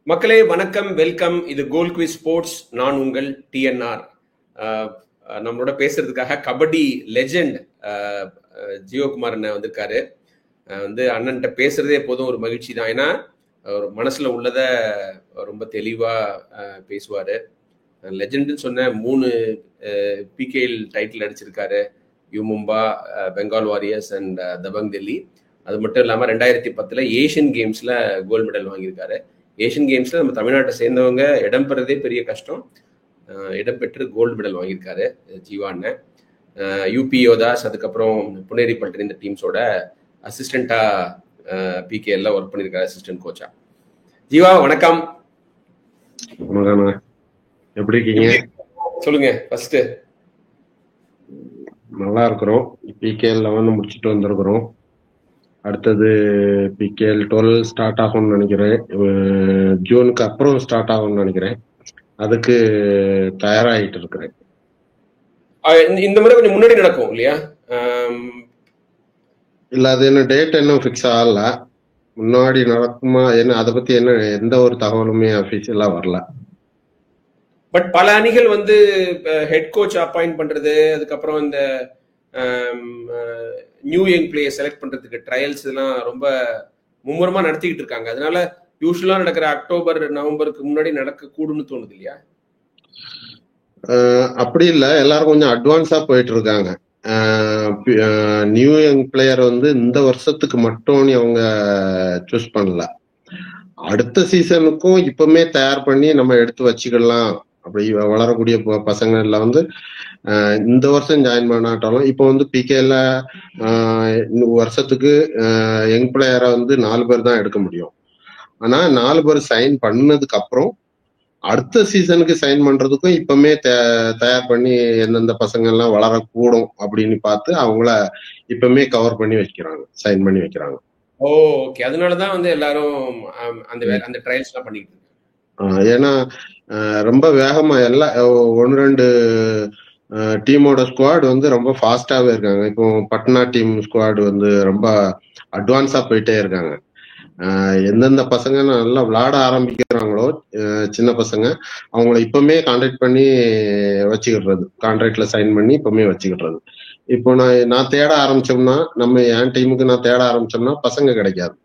மக்களே வணக்கம், வெல்கம். இது கோல் குவிஸ் ஸ்போர்ட்ஸ். நான் உங்கள் டிஎன்ஆர். நம்மளோட பேசுறதுக்காக கபடி லெஜெண்ட் ஜியோகுமார் அண்ணன் வந்திருக்காரு. அண்ணன்கிட்ட பேசுறதே எப்போதும் ஒரு மகிழ்ச்சி தான். ஏன்னா ஒரு மனசுல உள்ளத ரொம்ப தெளிவா பேசுவாரு. லெஜெண்ட்னு சொன்ன 3 பிகேஎல் டைட்டில் அடிச்சிருக்காரு. You Mumba, Bengal warriors and Dabang Delhi. அது மட்டும் இல்லாமல் 2010 ஏஷியன் கேம்ஸ்ல கோல்டு மெடல் வாங்கியிருக்காரு. ஏஷியன் கேம்ஸ்ல நம்ம தமிழ்நாட்டை சேர்ந்தவங்க இடம் பெறதே பெரிய கஷ்டம். இடம் பெற்று கோல்டு மெடல் வாங்கியிருக்காரு ஜீவா அண்ணன். யூபி யோதாஸ், அதுக்கப்புறம் புனேரி பல்டர், இந்த டீம்ஸோட அசிஸ்டண்டா பிகேஎல்ல ஒர்க் பண்ணியிருக்காரு, அசிஸ்டன்ட் கோச்சா. ஜீவா வணக்கம். எப்படி இருக்கீங்க? சொல்லுங்க. ஃபர்ஸ்ட் நல்லா இருக்கிறோம். பிகேஎல் 11 முடிச்சுட்டு வந்திருக்கிறோம். அடுத்தது பிகேஎல் 12 ஸ்டார்ட் ஆகும்னு நினைக்கிறேன். ஜூனுக்கு அப்புறம் ஸ்டார்ட் ஆகும்னு நினைக்கிறேன். அதுக்கு தயாராகிட்டு இருக்கிறேன். இந்த முறை கொஞ்சம் முன்னாடி நடக்கும் இல்லையா? இல்ல, அது என்ன டேட் இன்னும் ஃபிக்ஸ் ஆகல. முன்னாடி நடக்குமா என்ன, அதை பத்தி என்ன எந்த ஒரு தகவலுமே அபிஷியலா வரல. பட் பல அணிகள் ஹெட் கோச் அப்பாயிண்ட் பண்றது, அதுக்கப்புறம் இந்த நியூ யங் பிளேயர் செலக்ட் பண்றதுக்கு ட்ரையல்ஸ் எல்லாம் ரொம்ப மும்முரமா நடத்திக்கிட்டு இருக்காங்க. அதனால யூஸ்வலா நடக்கிற அக்டோபர் நவம்பருக்கு முன்னாடி நடக்க கூடும்னு தோணுது இல்லையா? அப்படி இல்ல, எல்லாரும் கொஞ்சம் அட்வான்ஸா போயிட்டு இருக்காங்க. நியூ யங் பிளேயர் இந்த வருஷத்துக்கு மட்டும் அவங்க சூஸ் பண்ணல. அடுத்த சீசனுக்கும் இப்பவுமே தயார் பண்ணி நம்ம எடுத்து வச்சுக்கலாம். அப்படி வளரக்கூடிய பசங்கள்ல இந்த வருஷம் ஜாயின் பண்ணாட்டாலும் இப்போ பிகேல வருஷத்துக்கு யங் பிளேயரை 4 பேர் தான் எடுக்க முடியும். ஆனா 4 பேர் சைன் பண்ணதுக்கு அப்புறம் அடுத்த சீசனுக்கு சைன் பண்றதுக்கும் இப்பவுமே தயார் பண்ணி எந்தெந்த பசங்க எல்லாம் வளரக்கூடும் அப்படின்னு பார்த்து அவங்கள இப்பவுமே கவர் பண்ணி வைக்கிறாங்க, சைன் பண்ணி வைக்கிறாங்க. ஓகே, அதனாலதான் எல்லாரும் அந்த ட்ரையல்ஸ் எல்லாம் பண்ணிட்டு இருக்காங்க. ஏன்னா ரொம்ப வேகமா எல்லாம் 1-2 டீமோட ஸ்குவாட் ரொம்ப ஃபாஸ்டாவே இருக்காங்க. இப்போ பட்னா டீம் ஸ்குவாட் ரொம்ப அட்வான்ஸா போயிட்டே இருக்காங்க. எந்தெந்த பசங்க நல்லா விளையாட ஆரம்பிக்கிறாங்களோ, சின்ன பசங்க, அவங்கள இப்பவுமே கான்ட்ராக்ட் பண்ணி வச்சுக்கிடுறது, கான்ட்ராக்ட்ல சைன் பண்ணி இப்பவுமே வச்சுக்கிடுறது. இப்போ நான் தேட ஆரம்பிச்சோம்னா, நம்ம என் டீமுக்கு நான் தேட ஆரம்பிச்சோம்னா பசங்க கிடைக்காது.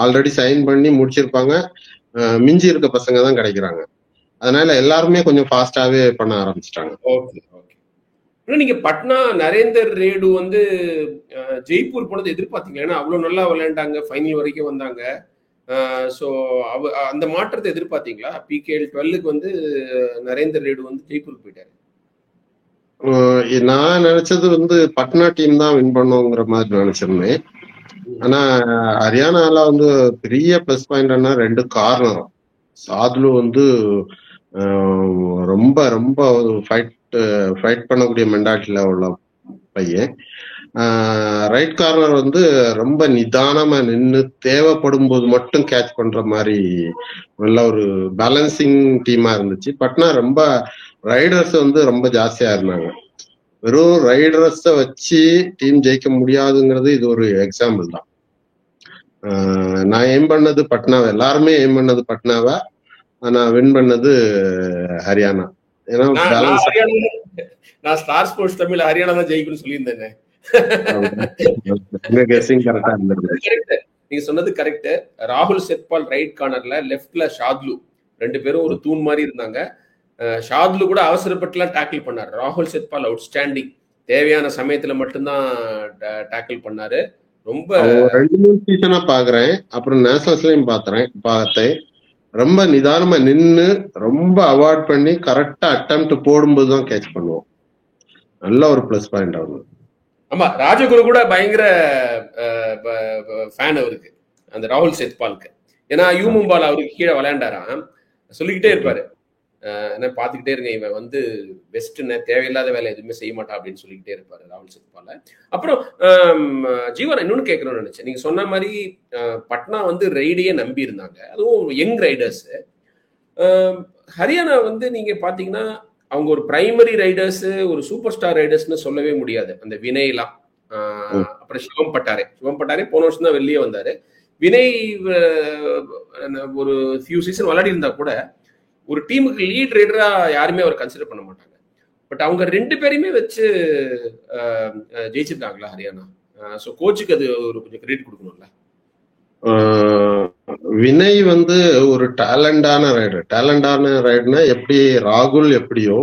ஆல்ரெடி சைன் பண்ணி முடிச்சிருப்பாங்க, மிஞ்சி இருக்க பசங்க தான் கிடைக்கிறாங்க. அதனால எல்லாருமே கொஞ்சம் ஃபாஸ்டாவே பண்ண ஆரம்பிச்சிட்டாங்க. Okay okay. நீங்க பட்னா நரேந்தர் ரேடு ஜெய்ப்பூர் போனது எதிர்பார்த்தீங்களா? ஏன்னா அவ்வளவு நல்லா விளையாண்டாங்க, ஃபைனல் வரைக்கும் வந்தாங்க. ஸோ அந்த மாற்றத்தை எதிர்பார்த்தீங்களா? பிகேஎல் 12க்கு நரேந்தர் ரேடு ஜெய்ப்பூர் போயிட்டாரு. நான் நினைச்சது பட்னா டீம் தான் வின் பண்ணுங்கிற மாதிரி நினைச்சிருந்தேன். ஆனா ஹரியானால பெரிய பிளஸ் பாயிண்ட் 2 கார்னரும். சாத்லு ரொம்ப ரொம்ப ஃபைட் பண்ணக்கூடிய மெண்டாலிட்டியில உள்ள பையன். ரைட் கார்னர் ரொம்ப நிதானமா நின்று தேவைப்படும் போது மட்டும் கேட்ச் பண்ற மாதிரி நல்ல ஒரு பேலன்சிங் டீமா இருந்துச்சு. பட்னா ரொம்ப ரைடர்ஸ் ரொம்ப ஜாஸ்தியா இருந்தாங்க. வெறும் ரைடர்ஸ வச்சு டீம் ஜெயிக்க முடியாதுங்கிறது இது ஒரு எக்ஸாம்பிள் தான். நான் எய்ம் பண்ணது பட்னாவை, எல்லாருமே எய்ம் பண்ணது பட்னாவை, ஆனா வின் பண்ணது ஹரியானா. ஏன்னா நான் ஸ்டார் ஸ்போர்ட்ஸ் தமிழ் ஹரியானா தான் ஜெயிக்கணும்னு சொல்லியிருந்தேன். நீங்க சொன்னது கரெக்ட். ராகுல் செத்பால் ரைட் கார்னர்ல, லெஃப்ட்ல ஷாத்லு, 2 பேரும் ஒரு தூண் மாதிரி இருந்தாங்க. ஷாத்லு கூட அவசரப்பட்டுலாம் டேக்கிள் பண்ணாரு. ராகுல் செத்பால் அவுட்ஸ்டாண்டிங், தேவையான சமயத்துல மட்டும்தான் டேக்கிள் பண்ணாரு. ரொம்ப 2-3 சீசனா பாக்குறேன், அப்புறம் நேஷனல்ஸ்லயும் பார்த்தேன். ரொம்ப நிதானமா நின்று ரொம்ப அவாய்ட் பண்ணி கரெக்டா அட்டெம்ப்ட் போடும்போது தான் கேட்ச் பண்ணுவோம். நல்ல ஒரு பிளஸ் பாயிண்ட் ஆகும். ஆமா, ராஜகுரு கூட பயங்கர ஃபேன் அவருக்கு, அந்த ராகுல் செத்பாலுக்கு. ஏன்னா யூ மும்பால அவருக்கு கீழே விளையாண்டாராம். சொல்லிக்கிட்டே இருப்பாரு, என்ன பாத்துக்கிட்டே இருங்க, இவன் பெஸ்ட், தேவையில்லாத வேலை எதுவுமே செய்ய மாட்டான் அப்படின்னு சொல்லிக்கிட்டே இருப்பாரு ராகுல் செத்பால. அப்புறம் ஜீவன் இன்னொன்னு கேட்கணும்னு நினைச்சேன். நீங்க சொன்ன மாதிரி பட்னா ரைடையே நம்பி இருந்தாங்க, அதுவும் யங் ரைடர்ஸ். ஹரியானா நீங்க பாத்தீங்கன்னா அவங்க ஒரு பிரைமரி ரைடர்ஸ், ஒரு சூப்பர் ஸ்டார் ரைடர்ஸ்னு சொல்லவே முடியாது. அந்த வினய்லாம், அப்புறம் சிவம் பட்டாரே போன வருஷம் தான் வெளியே வந்தாரு. வினய் ஒரு ஃபியூ சீசன் விளையாடி இருந்தா கூட ஒரு டீமுக்கு லீட் ரைடரா யாருமே அவர் கன்சிடர் பண்ண மாட்டாங்க. பட் அவங்க 2 பேரையுமே வச்சு ஜெயிச்சிருக்காங்களா ஹரியானா? ஸோ கோச்சுக்கு அது ஒரு கொஞ்சம் கிரெடிட் கொடுக்கணும்ல. வினய் வந்து ஒரு டேலண்டான ரைடர்னா எப்படி ராகுல் எப்படியோ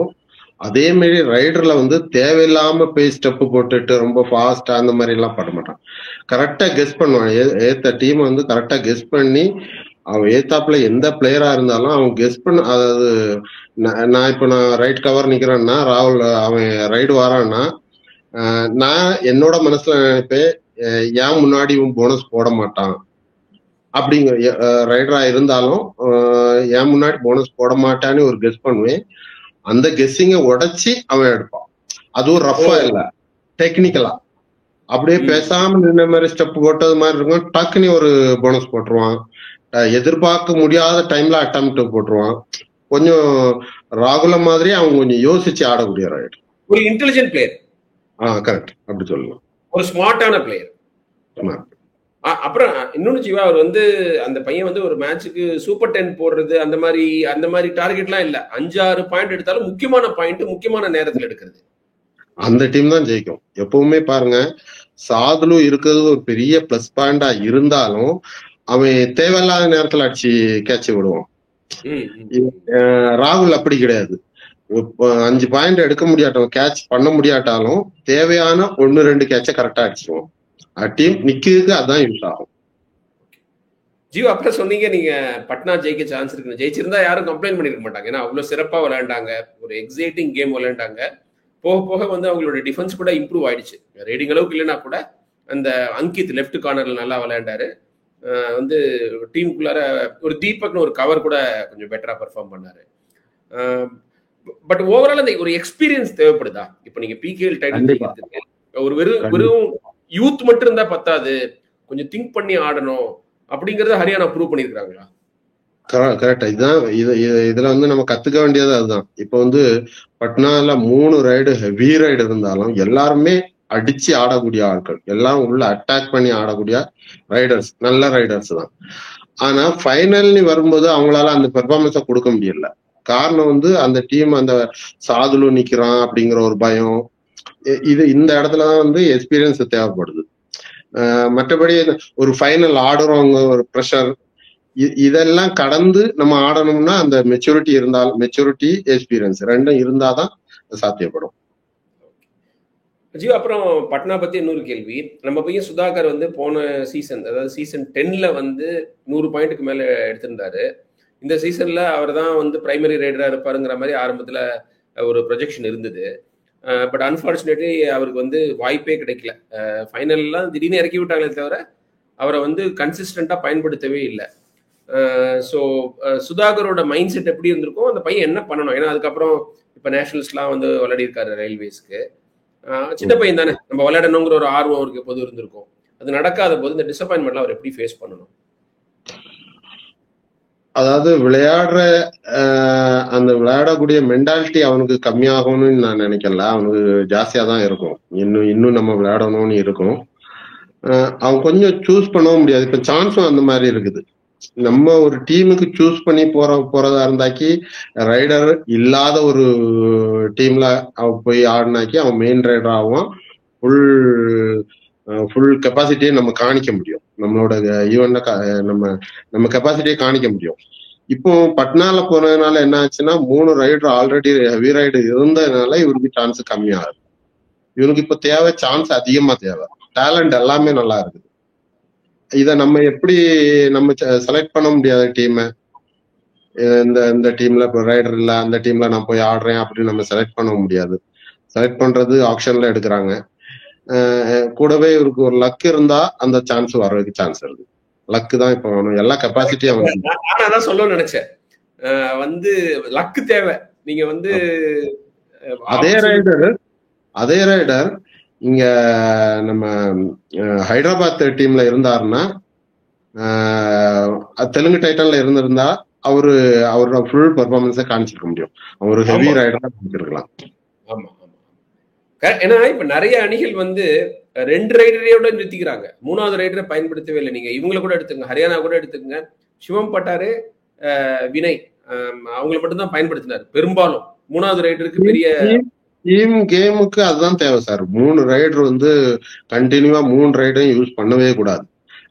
அதே மாதிரி ரைடர்ல வந்து தேவையில்லாம போய் ஸ்டெப் போட்டுட்டு ரொம்ப ஃபாஸ்டா அந்த மாதிரி எல்லாம் பண்ண மாட்டான். கரெக்டா கெஸ் பண்ணுவான். ஏத்த டீம் வந்து கரெக்டா கெஸ் பண்ணி அவன் ஏத்தாப்புல எந்த பிளேயரா இருந்தாலும் அவன் கெஸ் பண்ண, அதாவது நான் ரைட் கவர் நிக்கிறேன்னா ராகுல் அவன் ரைடு வரான்னா நான் என்னோட மனசுல நினைப்பேன் ஏன் முன்னாடி இவன் போனஸ் போட மாட்டான் அப்படிங்கிற ரைடரா இருந்தாலும் ஏன் முன்னாடி போனஸ் போட மாட்டான்னு ஒரு கெஸ் பண்ணுவேன். அந்த கெஸ்ஸிங்க உடைச்சி அவன் எடுப்பான். அதுவும் ரஃபா இல்ல, டெக்னிக்கலா அப்படியே பேசாம நின்ன மாதிரி ஸ்டெப் போட்டது மாதிரி இருக்கும். டக்குனி ஒரு போனஸ் போட்டுருவான். எதிர்பார்க்க முடியாத டைம்ல அட்டெம்ப்ட் போட்டுருவான். கொஞ்சம் ராகுல மாதிரி அவன் கொஞ்சம் யோசிச்சு ஆடக்கூடிய ரைடர். ஒரு இன்டெலிஜென்ட் பிளேயர். கரெக்ட், அப்படி சொல்லலாம். ஒரு ஸ்மார்ட்டான பிளேயர். அப்புறம் இன்னொன்னு ஜீவா, அவர் வந்து அந்த பையன் வந்து ஒரு மேட்சுக்கு சூப்பர் 10 போடுறது அந்த மாதிரி டார்கெட்லாம் இல்ல. 5-6 பாயிண்ட் எடுத்தாலும் முக்கியமான பாயிண்ட் முக்கியமான நேரத்தில் எடுக்கிறது. அந்த டீம் தான் ஜெயிக்கும் எப்பவுமே. பாருங்க, சாதுலு இருக்கிறது ஒரு பெரிய பிளஸ் பாயிண்டா இருந்தாலும் அவன் தேவையில்லாத நேரத்துல அடிச்சு கேட்ச் விடுவான். ராகுல் அப்படி கிடையாது. 5 பாயிண்ட் எடுக்க முடியாட்டாலும் கேட்ச் பண்ண முடியாட்டாலும் தேவையான 1-2 கேட்ச கரெக்டா அடிச்சிருவோம். டீம் நிக்கிறதுக்கு அதான் யூஸ் ஆகும். ஜீவா, அப்புறம் சொன்னீங்க நீங்க பட்னா ஜெயிக்க சான்ஸ் இருக்கு. ஜெயிச்சிருந்தா யாரும் கம்ப்ளைண்ட் பண்ணிருக்க மாட்டாங்க. ஏன்னா அவ்வளவு சிறப்பா விளையாண்டாங்க, ஒரு எக்ஸைட்டிங் கேம் விளையாண்டாங்க. போக போக வந்து அவங்களோட டிஃபென்ஸ் கூட இம்ப்ரூவ் ஆயிடுச்சு. ரேடிங் அளவுக்கு இல்லைன்னா கூட அந்த அங்கித் லெஃப்ட் கார்னர்ல நல்லா விளையாண்டாரு. வந்து டீமுக்குள்ளார ஒரு தீபக்னு ஒரு கவர் கூட கொஞ்சம் பெட்டரா பெர்ஃபார்ம் பண்ணாரு. பட் ஓவரால் அந்த ஒரு எக்ஸ்பீரியன்ஸ் தேவைப்படுதா? இப்ப நீங்க பிகேஎல் டைட்டில் ஒரு வெறும் யூத் மட்டும் இருந்தா பத்தாது, கொஞ்சம் திங்க் பண்ணி ஆடணும் அப்படிங்கறத ஹரியானா ப்ரூவ் பண்ணிருக்காங்களா? கரெக்ட். இதுல வந்து நம்ம கத்துக்க வேண்டியது அதுதான். இப்ப வந்து பட்னால 3 ஹெவி ரைடு இருந்தாலும் எல்லாருமே அடிச்சு ஆடக்கூடிய ஆட்கள், எல்லாம் உள்ள அட்டாக் பண்ணி ஆடக்கூடிய ரைடர்ஸ், நல்ல ரைடர்ஸ் தான். ஆனா ஃபைனல்னு வரும்போது அவங்களால அந்த பெர்ஃபார்மன்ஸை கொடுக்க முடியல. காரணம் வந்து அந்த டீம் அந்த சாதுலு நிக்கிறான் அப்படிங்கிற ஒரு பயம். இந்த இடத்துலதான் வந்து எக்ஸ்பீரியன்ஸ் தேவைப்படுது. மற்றபடி ஒரு ஃபைனல் ஆடுறவங்க ஒரு ப்ரெஷர் இதெல்லாம் கடந்து நம்ம ஆடணும்னா அந்த மெச்சூரிட்டி எக்ஸ்பீரியன்ஸ் ரெண்டும் இருந்தாதான் சாத்தியப்படும். ஜீவா, அப்புறம் பட்னா பத்தி இன்னொரு கேள்வி. நம்ம பையன் சுதாகர் வந்து போன சீசன், அதாவது சீசன் 10ல வந்து 100 பாயிண்ட்டுக்கு மேல எடுத்திருந்தாரு. இந்த சீசன்ல அவர் தான் வந்து பிரைமரி ரைடரா இருப்பாருங்கிற மாதிரி ஆரம்பத்துல ஒரு ப்ரொஜெக்ஷன் இருந்தது. பட் அன்பார்ச்சுனேட்லி அவருக்கு வந்து வாய்ப்பே கிடைக்கல. ஃபைனல்லாம் திடீர்னு இறக்கி விட்டாங்களே தவிர அவரை வந்து கன்சிஸ்டண்டா பயன்படுத்தவே இல்லை. ஸோ சுதாகரோட மைண்ட் செட் எப்படி இருந்திருக்கும், அந்த பையன் என்ன பண்ணணும்? ஏன்னா அதுக்கப்புறம் இப்போ நேஷனல்ஸ்லாம் வந்து விளையாடி இருக்காரு ரயில்வேஸ்க்கு. சின்ன பையன் தானே, நம்ம விளையாடணுங்கிற ஒரு ஆர்வம் அவருக்கு எப்போதும் இருந்திருக்கும். அது நடக்காத போது இந்த டிசப்பாயின்மெண்ட்லாம் அவர் எப்படி ஃபேஸ் பண்ணணும்? அதாவது அந்த விளையாடக்கூடிய மென்டாலிட்டி அவனுக்கு கம்மியாகும்னு நான் நினைக்கல. அவனுக்கு ஜாஸ்தியா தான் இருக்கும். இன்னும் நம்ம விளையாடணும்னு இருக்கும். அவன் கொஞ்சம் சூஸ் பண்ணவும் முடியாது. இப்ப சான்ஸும் அந்த மாதிரி இருக்குது. நம்ம ஒரு டீமுக்கு சூஸ் பண்ணி போறதா இருந்தாக்கி ரைடர் இல்லாத ஒரு டீம்ல அவன் போய் ஆடினாக்கி அவன் மெயின் ரைடர் ஆகும். ஃபுல் கெப்பாசிட்டியை நம்ம காணிக்க முடியும். நம்மளோட ஈவெண்ட்ல நம்ம கெப்பாசிட்டியை காணிக்க முடியும். இப்போ பட்னால போனதுனால என்ன ஆச்சுன்னா 3 ரைடர் ஆல்ரெடி ஹெவி ரைடு இருந்ததுனால இவருக்கு சான்ஸ் கம்மியாகுது. இவனுக்கு இப்ப தேவை சான்ஸ் அதிகமா தேவை. டேலண்ட் எல்லாமே நல்லா இருக்குது. இத நம்ம எப்படி நம்ம செலக்ட் பண்ண முடியாத டீமை, இந்த டீம்ல இப்போ ரைடர் இல்ல அந்த டீம்ல நான் போய் ஆடுறேன் அப்படின்னு நம்ம செலக்ட் பண்ண முடியாது. செலக்ட் பண்றது ஆப்ஷன்ல எடுக்கிறாங்க. கூடவே இவருக்கு ஒரு லக் இருந்தா அந்த சான்ஸ் வர்றதுக்கு சான்ஸ் இருக்கு. லக்கு தான் இப்போ வேணும். எல்லா கெப்பாசிட்டியும் நான் சொல்ல நினைச்சேன், வந்து லக்கு தேவை. நீங்க வந்து அதே ரைடர் இங்க நம்ம ஹைதராபாத் டீம்ல இருந்தாருன்னா, தெலுங்கு டைட்டன்ல இருந்திருந்தா அவரோட ஃபுல் பெர்ஃபார்மன்ஸை காமிச்சிருக்க முடியும். அவர் ஹெவி ரைடரா காமிச்சிருக்கலாம். ஆமா, ஏன்னா இப்ப நிறைய அணிகள் வந்து 2 ரைடரையோட நிறுத்திக்கிறாங்க, 3வது ரைடரை பயன்படுத்தவே இல்லை. நீங்க இவங்களை கூட எடுத்துங்க, ஹரியானா கூட எடுத்துக்கங்க, சிவம் பட்டாரு, வினய், அவங்களை மட்டும்தான் பயன்படுத்தினார் பெரும்பாலும். 3வது ரைடருக்கு பெரிய டீம் கேமுக்கு அதுதான் தேவை சார். 3 ரைடர் வந்து கண்டினியூவா 3 ரைடரையும் யூஸ் பண்ணவே கூடாது.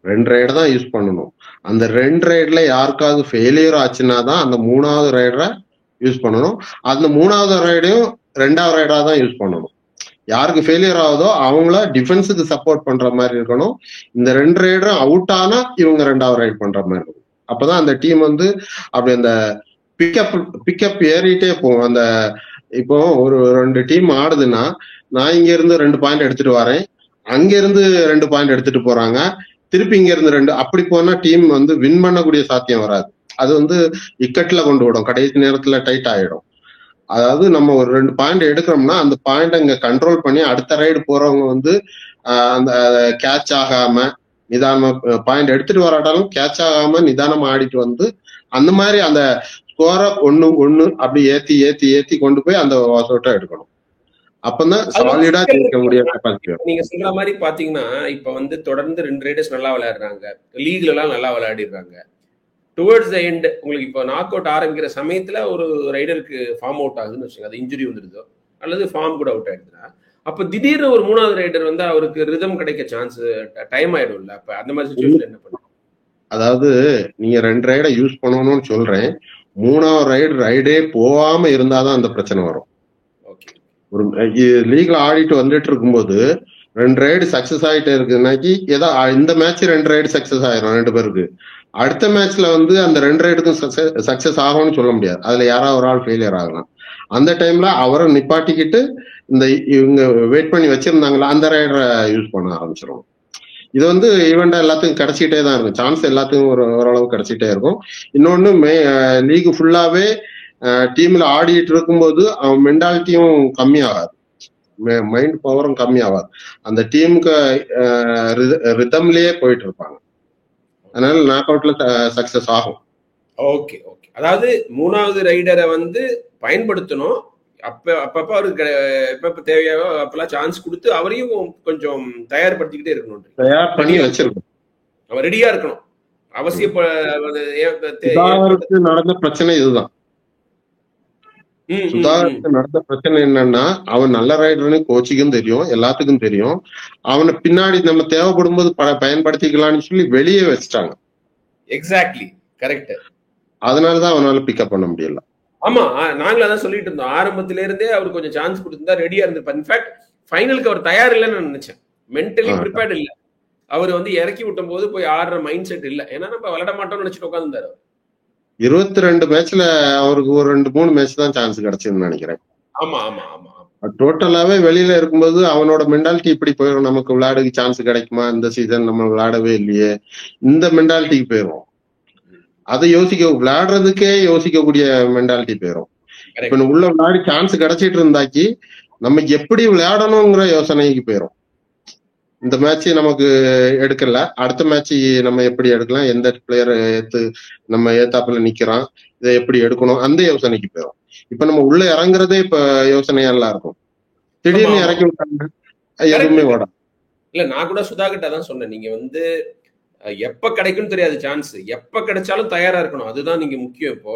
2 ரைடர் தான் யூஸ் பண்ணணும். அந்த 2 ரைடர்ல யாருக்காவது ஃபெயிலியர் ஆச்சுன்னா தான் அந்த 3வது ரைடரை யூஸ் பண்ணணும். அந்த 3வது ரைடையும் 2வது ரைடரா தான் யூஸ் பண்ணணும். யாருக்கு ஃபெயிலியர் ஆகுதோ அவங்கள டிஃபென்ஸுக்கு சப்போர்ட் பண்ற மாதிரி இருக்கணும். இந்த 2 ரைடரும் அவுட் ஆனா இவங்க 2வது ரைட் பண்ற மாதிரி இருக்கும். அப்பதான் அந்த டீம் வந்து அப்படி அந்த பிக்கப் ஏறிட்டே போகும். அந்த இப்போ ஒரு 2 டீம் ஆடுதுன்னா, நான் இங்க இருந்து 2 பாயிண்ட் எடுத்துட்டு வரேன், அங்க இருந்து 2 பாயிண்ட் எடுத்துட்டு போறாங்க, திருப்பி இங்க இருந்து 2, அப்படி போனா டீம் வந்து வின் பண்ணக்கூடிய சாத்தியம் வராது. அது வந்து இக்கட்ல கொண்டு விடும், கடைசி நேரத்துல டைட் ஆயிடும். அதாவது நம்ம ஒரு 2 பாயிண்ட் எடுக்கிறோம்னா அந்த பாயிண்ட் அங்க கண்ட்ரோல் பண்ணி அடுத்த ரைடு போறவங்க வந்து அந்த கேட்ச் ஆகாம நிதானமா பாயிண்ட் எடுத்துட்டு வராட்டாலும் கேட்ச் ஆகாம நிதானமா ஆடிட்டு வந்து அந்த மாதிரி அந்த ஸ்கோரை 1-1 அப்படி ஏத்தி கொண்டு போய் அந்த வாஸ் அவுட்டா எடுக்கணும். அப்பதான் சாலிடா ஜெயிக்க முடியும். நீங்க சொல்ற மாதிரி பாத்தீங்கன்னா இப்ப வந்து தொடர்ந்து 2 ரைடர்ஸ் நல்லா விளையாடுறாங்க, லீக்ல எல்லாம் நல்லா விளையாடிடுறாங்க. டுவர்ட்ஸ் த எண்ட் உங்களுக்கு இப்போ நாக் அவுட் ஆரம்பிக்கிற சமயத்துல ஒரு ரைடருக்கு ஃபார்ம் அவுட் ஆகுதுன்னு வச்சுக்கோங்க, அது இன்ஜுரி வந்துருதோ அல்லது ஃபார்ம் கூட அவுட் ஆயிடுதுன்னா, அப்ப திடீர்னு ஒரு 3வது ரைடர் வந்து அவருக்கு ரிதம் கிடைக்க சான்ஸ் டைம் ஆயிடும்ல. அப்ப அந்த மாதிரி சிச்சுவேஷன் என்ன பண்ணும்? அதாவது நீங்க 2 ரைடை யூஸ் பண்ணணும்னு சொல்றேன், 3வது ரைடே போகாம இருந்தாதான் அந்த பிரச்சனை வரும். ஒரு லீக்ல ஆடிட்டு வந்துட்டு இருக்கும்போது 2 ரைடு சக்சஸ் ஆகிட்டே இருக்குன்னாக்கி ஏதோ இந்த மேட்ச் 2 ரைடு சக்சஸ் ஆயிரும் 2 பேருக்கு. அடுத்த மேட்ச்ல வந்து அந்த 2 ரைடுக்கும் சக்சஸ் ஆகும்னு சொல்ல முடியாது. அதுல யாராவது ஒரு ஆள் ஃபெயிலியர் ஆகலாம். அந்த டைம்ல அவரை நிப்பாட்டிக்கிட்டு இந்த இவங்க வெயிட் பண்ணி வச்சிருந்தாங்களா அந்த ரைடரை யூஸ் பண்ண ஆரம்பிச்சிடும். இது வந்து ஈவெண்டா எல்லாத்துக்கும் கிடைச்சிட்டே தான் இருக்கும், சான்ஸ் எல்லாத்துக்கும் ஓரளவு கிடைச்சிட்டே இருக்கும். இன்னொன்னு லீக் ஃபுல்லாவே டீம்ல ஆடிட்டு இருக்கும்போது அவன் மென்டாலிட்டியும் கம்மி ஆகாது, மைண்ட் பவரும் கம்மி ஆகாது. அந்த டீமுக்கு ரிதம்லயே போயிட்டு இருப்பாங்க. அதனால நாக் அவுட்ல சக்சஸ் ஆகும். Okay okay. அதாவது 3வது ரைடரை வந்து பயன்படுத்தணும், அப்பப்ப அவருக்கு எப்ப தேவையோ அப்பெல்லாம் சான்ஸ் கொடுத்து அவரையும் கொஞ்சம் தயார்படுத்திக்கிட்டே இருக்கணும், தயார் பண்ணி வச்சிருக்கணும், அவர் ரெடியா இருக்கணும். அவசியம் நடந்த பிரச்சனை இதுதான். சுதாகருக்கு நடந்த பிரச்சனை என்னன்னா, அவன் நல்ல ரைடர்னு கோச்சிக்கும் தெரியும், எல்லாத்துக்கும் தெரியும். அவனை பின்னாடி நம்ம தேவைப்படும் போது பயன்படுத்திக்கலாம்னு சொல்லி வெளியே வச்சுட்டாங்க. Exactly correct. அதனாலதான் அவனால பிக்கப் பண்ண முடியல. ஆமா, நாங்களும் அதான் சொல்லிட்டு இருந்தோம். ஆரம்பத்தில இருந்தே அவர் கொஞ்சம் சான்ஸ் கொடுத்திருந்தா ரெடியா இருந்திருப்பார். இன்ஃபேக்ட் ஃபைனலுக்கு அவர் தயார் இல்லைன்னு நான் நினைச்சேன், மென்டலி ப்ரிப்பேர்ட் இல்ல. அவர் வந்து இறக்கி விட்டும் போது போய் ஆடுற மைண்ட் செட் இல்ல, ஏன்னா நம்ம விளையாட மாட்டோம்னு நினைச்சிட்டு உட்காந்துருந்தாரு. 22 மேட்ச்ல அவருக்கு ஒரு 2-3 மேட்ச் தான் சான்ஸ் கிடைச்சதுன்னு நினைக்கிறேன். ஆமா ஆமா ஆமா. டோட்டலாவே வெளியில இருக்கும்போது அவனோட மென்டாலிட்டி இப்படி போயிடும், நமக்கு விளையாடுக்கு சான்ஸ் கிடைக்குமா, இந்த சீசன் நம்ம விளையாடவே இல்லையே, இந்த மென்டாலிட்டிக்கு போயிடும். அதை விளையாடுறதுக்கே யோசிக்கக்கூடிய மென்டாலிட்டி போயிடும். இப்ப உள்ள விளையாடி சான்ஸ் கிடைச்சிட்டு இருந்தாக்கி நம்ம எப்படி விளையாடணுங்கிற யோசனைக்கு போயிடும். இந்த மேட்ச் நமக்கு எடுக்கல, அடுத்த மேட்ச் நம்ம எப்படி எடுக்கலாம், எந்த பிளேயர் நம்ம ஏத்தாப்புல நிக்கிறான், இதை எப்படி எடுக்கணும், அந்த யோசனைக்கு போயிடும். இப்ப நம்ம உள்ள இறங்குறதே இப்ப யோசனையா எல்லாம் இருக்கும். திடீர்னு இறக்கி விட்டாங்க, எதுவுமே ஓட இல்ல. நான் கூட சுதாகிட்ட தான் சொன்னேன், நீங்க வந்து எப்ப கிடைக்கும்னு தெரியாது சான்ஸ், எப்ப கிடைச்சாலும் தயாரா இருக்கணும், அதுதான் நீங்க முக்கியம். இப்போ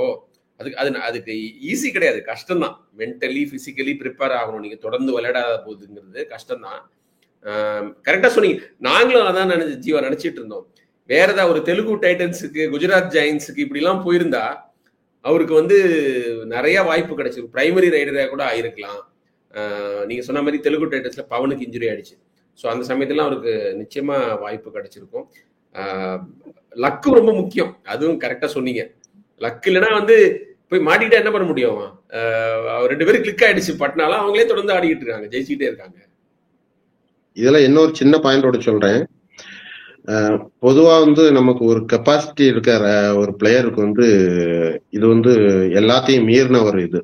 அதுக்கு ஈஸி கிடையாது, கஷ்டம்தான். மென்டலி பிசிக்கலி ப்ரிப்பேர் ஆகணும். நீங்க தொடர்ந்து விளையாடாத போகுதுங்கிறது கஷ்டம்தான். கரெக்டா சொன்னீங்க. நாங்களும் அதான் நினைச்சிட்டு இருந்தோம். வேற ஏதாவது ஒரு தெலுங்கு டைட்டன்ஸுக்கு, குஜராத் ஜெயின்ஸுக்கு இப்படி எல்லாம் போயிருந்தா அவருக்கு வந்து நிறைய வாய்ப்பு கிடைச்சிருக்கு, பிரைமரி ரைடரா கூட ஆயிருக்கலாம். நீங்க சொன்ன மாதிரி தெலுங்கு டைட்டன்ஸ்ல பவனுக்கு இன்ஜுரி ஆயிடுச்சு. ஸோ அந்த சமயத்துல அவருக்கு நிச்சயமா வாய்ப்பு கிடைச்சிருக்கும். லக்கு ரொம்ப முக்கியம், அதுவும் கரெக்டா சொன்னீங்க. லக்கு இல்லைன்னா வந்து போய் மாட்டிக்கிட்டா என்ன பண்ண முடியும்? 2 பேரும் கிளிக் ஆயிடுச்சு பட்னாலாம், அவங்களே தொடர்ந்து ஆடிக்கிட்டு இருக்காங்க, ஜெயிச்சுக்கிட்டே இருக்காங்க. இதுல இன்னொரு சின்ன பாயிண்டோட சொல்றேன். பொதுவா வந்து நமக்கு ஒரு கெப்பாசிட்டி இருக்கிற ஒரு பிளேயருக்கு வந்து இது வந்து எல்லாத்தையும் மீறின ஒரு இது.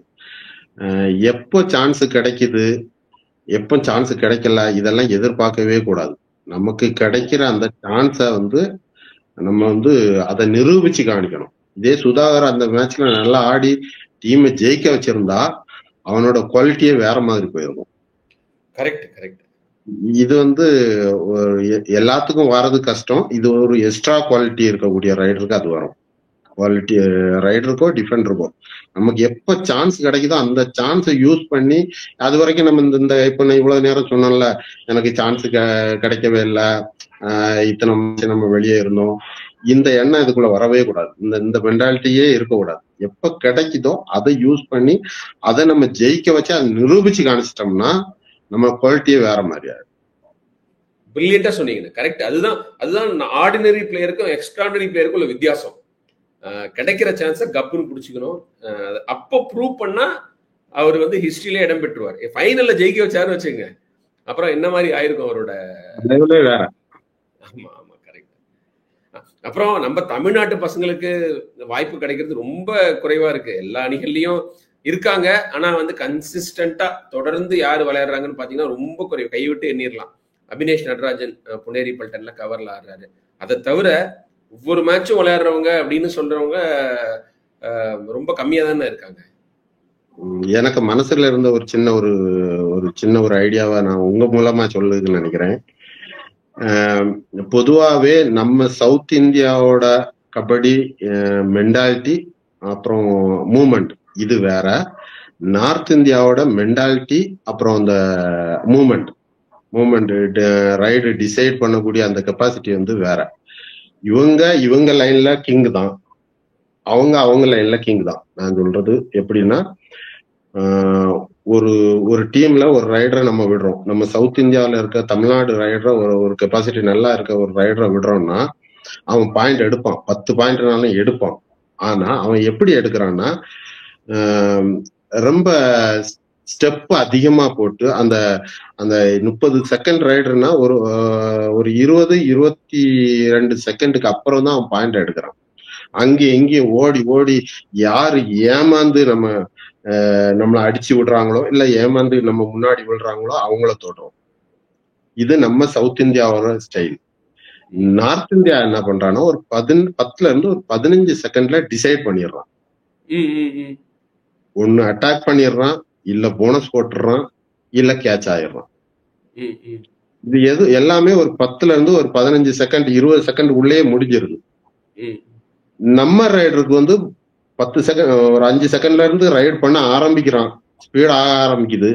எப்போ சான்ஸ் கிடைக்குது, எப்போ சான்ஸ் கிடைக்கல, இதெல்லாம் எதிர்பார்க்கவே கூடாது. நமக்கு கிடைக்கிற அந்த சான்ஸை வந்து நம்ம வந்து அதை நிரூபிச்சு காணிக்கணும். இதே சுதாகர் அந்த மேட்ச்ல நல்லா ஆடி டீமை ஜெயிக்க வச்சிருந்தா அவனோட குவாலிட்டியே வேற மாதிரி போயிருக்கும். Correct correct. இது வந்து எல்லாத்துக்கும் வர்றது கஷ்டம். இது ஒரு எக்ஸ்ட்ரா குவாலிட்டி இருக்கக்கூடிய ரைடருக்கு அது வரும். குவாலிட்டி ரைடருக்கோ டிஃபெண்டருக்கோ நமக்கு எப்ப சான்ஸ் கிடைக்குதோ அந்த சான்ஸை யூஸ் பண்ணி, அது வரைக்கும் நம்ம இந்த இப்ப நான் இவ்வளவு நேரம் சொன்னோம்ல, எனக்கு சான்ஸ் கிடைக்கவே இல்லை, இத்தனை நம்ம வெளியே இருந்தோம், இந்த எண்ணம் இதுக்குள்ள வரவே கூடாது. இந்த மென்டாலிட்டியே இருக்கக்கூடாது. எப்ப கிடைக்குதோ அதை யூஸ் பண்ணி அதை நம்ம ஜெயிக்க வச்சு அதை நிரூபிச்சு காணிச்சிட்டோம்னா நம்ம குவாலிட்டியே வேற மாதிரியா. பிரில்லியண்டா சொன்னீங்க. கரெக்ட். அதுதான் ஆர்டினரி பிளேயருக்கும் எக்ஸ்ட்ராடனரி பிளேயருக்கும் உள்ள வித்தியாசம். கிடைக்கிற சான்ஸை கப்புன்னு பிடிச்சிக்கணும். அப்போ ப்ரூவ் பண்ணா அவர் வந்து ஹிஸ்டரியில இடம் பெற்றுவார். ஃபைனல்ல ஜெயிக்க வச்சாருன்னு வச்சுங்க, அப்புறம் என்ன மாதிரி ஆயிருக்கும் அவரோட. வேற. ஆமா ஆமா கரெக்ட். அப்புறம் நம்ம தமிழ்நாட்டு பசங்களுக்கு வாய்ப்பு கிடைக்கிறது ரொம்ப குறைவா இருக்கு. எல்லா அணிகள்லயும் இருக்காங்க, ஆனா வந்து கன்சிஸ்டன்டா தொடர்ந்து யாரு விளையாடுறாங்கன்னு பாத்தீங்கன்னா ரொம்ப குறைவு. கைவிட்டு எண்ணிடலாம். அபினேஷ் நடராஜன் புனேரி பல்டன்ல கவர்ல ஆடுறாரு. அதை தவிர ஒவ்வொரு மேட்சும் விளையாடுறவங்க அப்படின்னு சொல்றவங்க ரொம்ப கம்மியா தானே இருக்காங்க. எனக்கு மனசுல இருந்த ஒரு சின்ன ஒரு ஐடியாவை நான் உங்க மூலமா சொல்லுதுன்னு நினைக்கிறேன். பொதுவாவே நம்ம சவுத் இந்தியாவோட கபடி மென்டாலிட்டி அப்புறம் மூமெண்ட் இது வேற. நார்த் இந்தியாவோட மென்டாலிட்டி அப்புறம் அந்த மூமெண்ட் ரைடு டிசைட் பண்ணக்கூடிய அந்த கெப்பாசிட்டி வந்து வேற. இவங்க லைன்ல கிங் தான், அவங்க லைன்ல கிங் தான். நான் சொல்றது எப்படின்னா, ஒரு டீம்ல ஒரு ரைடரை நம்ம விடுறோம். நம்ம சவுத் இந்தியாவில இருக்க தமிழ்நாடு ரைடரை ஒரு கெப்பாசிட்டி நல்லா இருக்க ஒரு ரைடரை விடுறோம்னா அவன் பாயிண்ட் எடுப்பான், 10 பாயிண்ட்னாலும் எடுப்பான். ஆனா அவன் எப்படி எடுக்கிறான்னா, ரொம்ப ஸ்டெப் அதிகமா போட்டு அந்த 30 செகண்ட் ரைடர்னா ஒரு 20-22 செகண்டுக்கு அப்புறம் தான் அவன் பாயிண்ட் எடுக்கிறான். அங்கேயும் இங்கேயும் ஓடி யாரு ஏமாந்து நம்மளை அடிச்சு விடுறாங்களோ இல்ல ஏமாந்து நம்ம முன்னாடி விடுறாங்களோ அவங்கள தோற்றோம். இது நம்ம சவுத் இந்தியாவோட ஸ்டைல். நார்த் இந்தியா என்ன பண்றான்னா ஒரு 10ல இருந்து ஒரு 15 செகண்ட்ல டிசைட் பண்ணிடுறான். ஒன்னு அட்டாக் பண்ணிடுறான், இல்ல போனஸ் போட்டுறான், இல்ல கேட்ச் ஆயிடுறான். இது எல்லாமே ஒரு 10ல இருந்து ஒரு 15 செகண்ட் 20 செகண்ட் உள்ளே முடிஞ்சிருது. நம்ம ரைடருக்கு வந்து 10 செகண்ட் ஒரு 5 செகண்ட்ல இருந்து ரைட் பண்ண ஆரம்பிக்கிறான், ஸ்பீட் ஆக ஆரம்பிக்குது.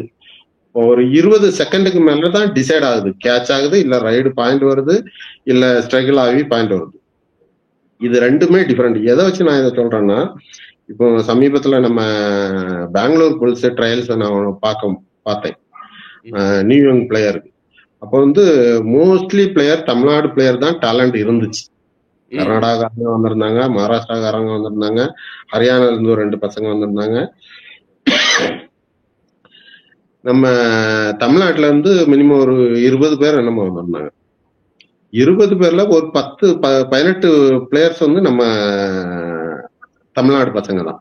ஒரு 20 செகண்டுக்கு மேலதான் டிசைட் ஆகுது, கேட்ச் ஆகுது, இல்ல ரைடு பாயிண்ட் வருது, இல்ல ஸ்ட்ரகிள் ஆகி பாயிண்ட் வருது. இது ரெண்டுமே டிஃபரெண்ட். எதை வச்சு நான் இதை சொல்றேன்னா, இப்போ சமீபத்துல நம்ம பெங்களூர் புல்ஸ் ட்ரையல்ஸ் நான் பார்த்தேன் நியூ பிளேயருக்கு. அப்போ வந்து மோஸ்ட்லி பிளேயர் தமிழ்நாடு பிளேயர் தான் டேலண்ட் இருந்துச்சு. கர்நாடகாக்காரங்க வந்திருந்தாங்க, மகாராஷ்டிராக்காரங்க வந்திருந்தாங்க, ஹரியானால இருந்து ஒரு 2 பசங்க வந்திருந்தாங்க. நம்ம தமிழ்நாட்டுல இருந்து மினிமம் ஒரு 20 பேர் என்னமோ வந்திருந்தாங்க. 20 பேர்ல ஒரு 10-18 பிளேயர்ஸ் வந்து நம்ம தமிழ்நாடு பசங்க தான்.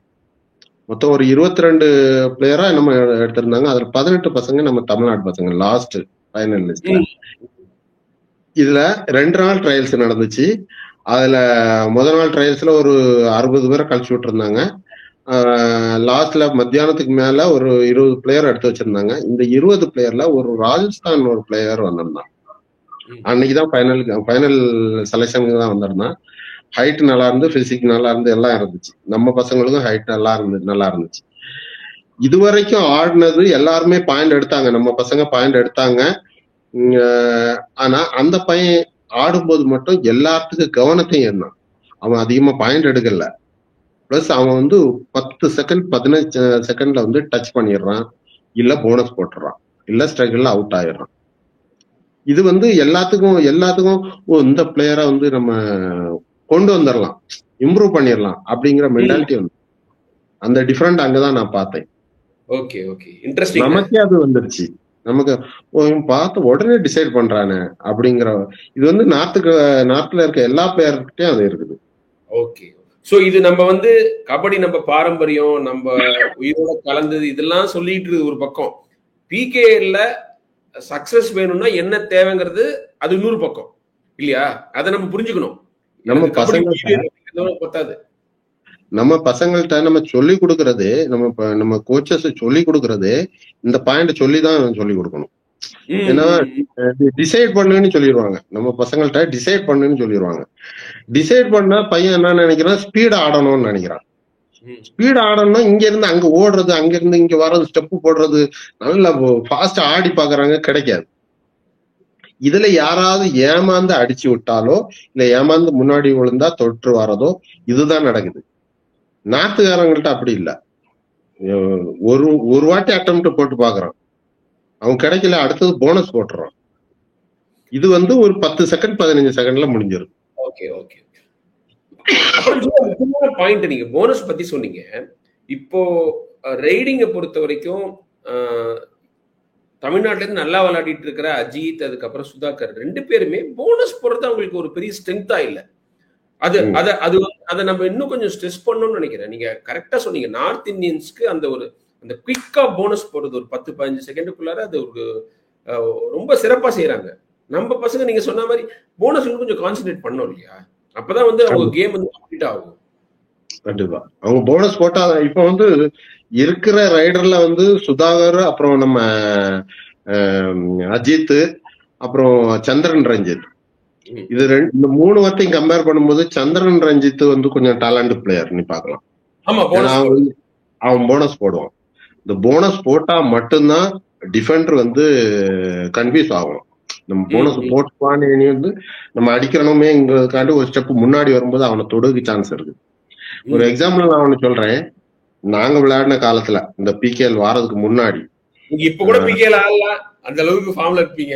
மொத்தம் ஒரு 22 பிளேயரா நம்ம எடுத்திருந்தாங்க. அதுல 18 பசங்க நம்ம தமிழ்நாடு பசங்க லாஸ்ட் ஃபைனல் லிஸ்ட்ல. இதுல 2 நாள் ட்ரையல்ஸ் நடந்துச்சு. அதுல முதல் நாள் ட்ரையல்ஸ்ல ஒரு 60 பேரை கழிச்சு விட்டுருந்தாங்க. லாஸ்ட்ல மத்தியானத்துக்கு மேல ஒரு 20 பிளேயர் எடுத்து வச்சிருந்தாங்க. இந்த 20 பிளேயர்ல ஒரு ராஜஸ்தான் ஒரு பிளேயர் வந்திருந்தான். அன்னைக்குதான் ஃபைனல் செலெக்ஷனுக்கு தான் வந்திருந்தான். ஹைட் நல்லா இருந்து, பிசிக் நல்லா இருந்து, எல்லாம் இருந்துச்சு. நம்ம பசங்களுக்கும் ஹைட் நல்லா இருந்துச்சு. இதுவரைக்கும் ஆடினது எல்லாருமே பாயிண்ட் எடுத்தாங்க, நம்ம பசங்க பாயிண்ட் எடுத்தாங்க. ஆனா அந்த பையன் ஆடும்போது மட்டும் எல்லாத்துக்கும் கவனத்தையும் இருந்தான். அவன் அதிகமா பாயிண்ட் எடுக்கல. பிளஸ் அவன் வந்து 10 செகண்ட் 15 செகண்ட்ல வந்து டச் பண்ணிடுறான், இல்ல போனஸ் போட்டுறான், இல்ல ஸ்ட்ரகிள்ல அவுட் ஆயிடுறான். இது வந்து எல்லாத்துக்கும் இந்த பிளேயரை வந்து நம்ம கொண்டு வந்துடலாம், இம்ப்ரூவ் பண்ணிடலாம் அப்படிங்கிற மென்டாலிட்டி வந்து அந்த டிஃபரெண்ட் அங்கதான் நான் பார்த்தேன். Okay okay, interesting. நமக்கே அது வந்துருச்சு. நமக்கு பார்த்து உடனே டிசைட் பண்றானே அப்படிங்கிற இது வந்து நார்த்ல இருக்க எல்லா பிளேயர்கிட்டயும் அது இருக்குது. ஓகே, சோ இது நம்ம வந்து கபடி நம்ம பாரம்பரியம், நம்ம உயிரோட கலந்தது, இதெல்லாம் சொல்லிட்டு இருக்கு ஒரு பக்கம். பிகேல சக்சஸ் வேணும்னா என்ன தேவைங்கிறது அது இன்னொரு பக்கம் இல்லையா? அதை நம்ம புரிஞ்சுக்கணும். நம்ம பசங்கள்கிட்ட நம்ம சொல்லி கொடுக்கறது, நம்ம கோச்சஸ் சொல்லி கொடுக்கறது இந்த பாயிண்ட் சொல்லிதான் சொல்லி கொடுக்கணும். ஏன்னா டிசைட் பண்ணுன்னு சொல்லிடுவாங்க, நம்ம பசங்கள்ட்ட டிசைட் பண்ணுன்னு சொல்லிடுவாங்க. டிசைட் பண்ணா பையன் என்ன நினைக்கிறான், ஸ்பீட் ஆடணும்னு நினைக்கிறான். ஸ்பீட் ஆடணும்னா இங்க இருந்து அங்க ஓடுறது, அங்க இருந்து இங்க வர்றது, ஸ்டெப் போடுறது, நல்லா ஃபாஸ்டா ஆடி பாக்குறாங்க, கிடைக்காது. இதுல யாராவது ஏமாந்து அடிச்சு விட்டாலோ இல்ல ஏமாந்து முன்னாடி விழுந்தா தொற்று வரதோ இதுதான் நடக்குது. நாட்டுக்காரங்கள்ட்ட அப்படி இல்ல. ஒரு ஒரு வாட்டி அட்டெம்ப்ட் போட்டு பாக்குறான், அவன் கிடைக்கல, அடுத்தது போனஸ் போட்டுறான். இது வந்து ஒரு 10 செகண்ட் 15 செகண்ட்ல முடிஞ்சிடும். Okay okay. பாயிண்ட் நீங்க போனஸ் பத்தி சொன்னீங்க. இப்போ ரைடிங்கை பொறுத்த வரைக்கும் தமிழ்நாட்டுல இருந்து நல்லா விளையாடிட்டு இருக்கிற அஜித், அதுக்கப்புறம் சுதாகர், 2 பேருமே போனஸ் போறது அவங்களுக்கு ஒரு பெரிய ஸ்ட்ரென்த்தா இல்ல. அதை நம்ம இன்னும் கொஞ்சம் ஸ்ட்ரெஸ் பண்ணணும்னு நினைக்கிறேன். நீங்க கரெக்டா சொன்னீங்க, நார்த் இந்தியன்ஸ்க்கு அந்த குவிக்கா போனஸ் போடுறது ஒரு 10-15 செகண்டுக்குள்ளார அது ஒரு ரொம்ப சிறப்பா செய்யறாங்க. நம்ம பசங்க நீங்க சொன்ன மாதிரி போனஸ் கொஞ்சம் கான்சென்ட்ரேட் பண்ணோம் இல்லையா? அப்பதான் வந்து அவங்க கேம் வந்து கம்ப்ளீட் ஆகும். கண்டிப்பா அவங்க போனஸ் போட்டா. இப்ப வந்து இருக்கிற ரைடர்ல வந்து சுதாகர், அப்புறம் நம்ம அஜித், அப்புறம் சந்திரன் ரஞ்சித், இது இந்த 3 வார்த்தையும் கம்பேர் பண்ணும்போது சந்திரன் ரஞ்சித் வந்து கொஞ்சம் டேலண்ட் பிளேயர் நீ பாக்கலாம். அவன் போனஸ் போடுவான். இந்த போனஸ் போட்டா மட்டும்தான் டிஃபெண்டர் வந்து கன்ஃபியூஸ் ஆகும். நம்ம போனஸ் போட்டுவான்னு வந்து நம்ம அடிக்கிறோமேங்கிறதுக்காண்டி ஒரு ஸ்டெப் முன்னாடி வரும்போது அவனை தொடுக்கு சான்ஸ் இருக்கு. ஒரு எக்ஸாம்பிள் நான் ஒண்ணு சொல்றேன். நாங்க விளையாடின காலத்துல இந்த பிகேஎல் வாரதுக்கு முன்னாடி, இப்ப கூட பிகேஎல் ஆடலாம், அந்த அளவுக்கு ஃபார்ம்ல இருப்பீங்க.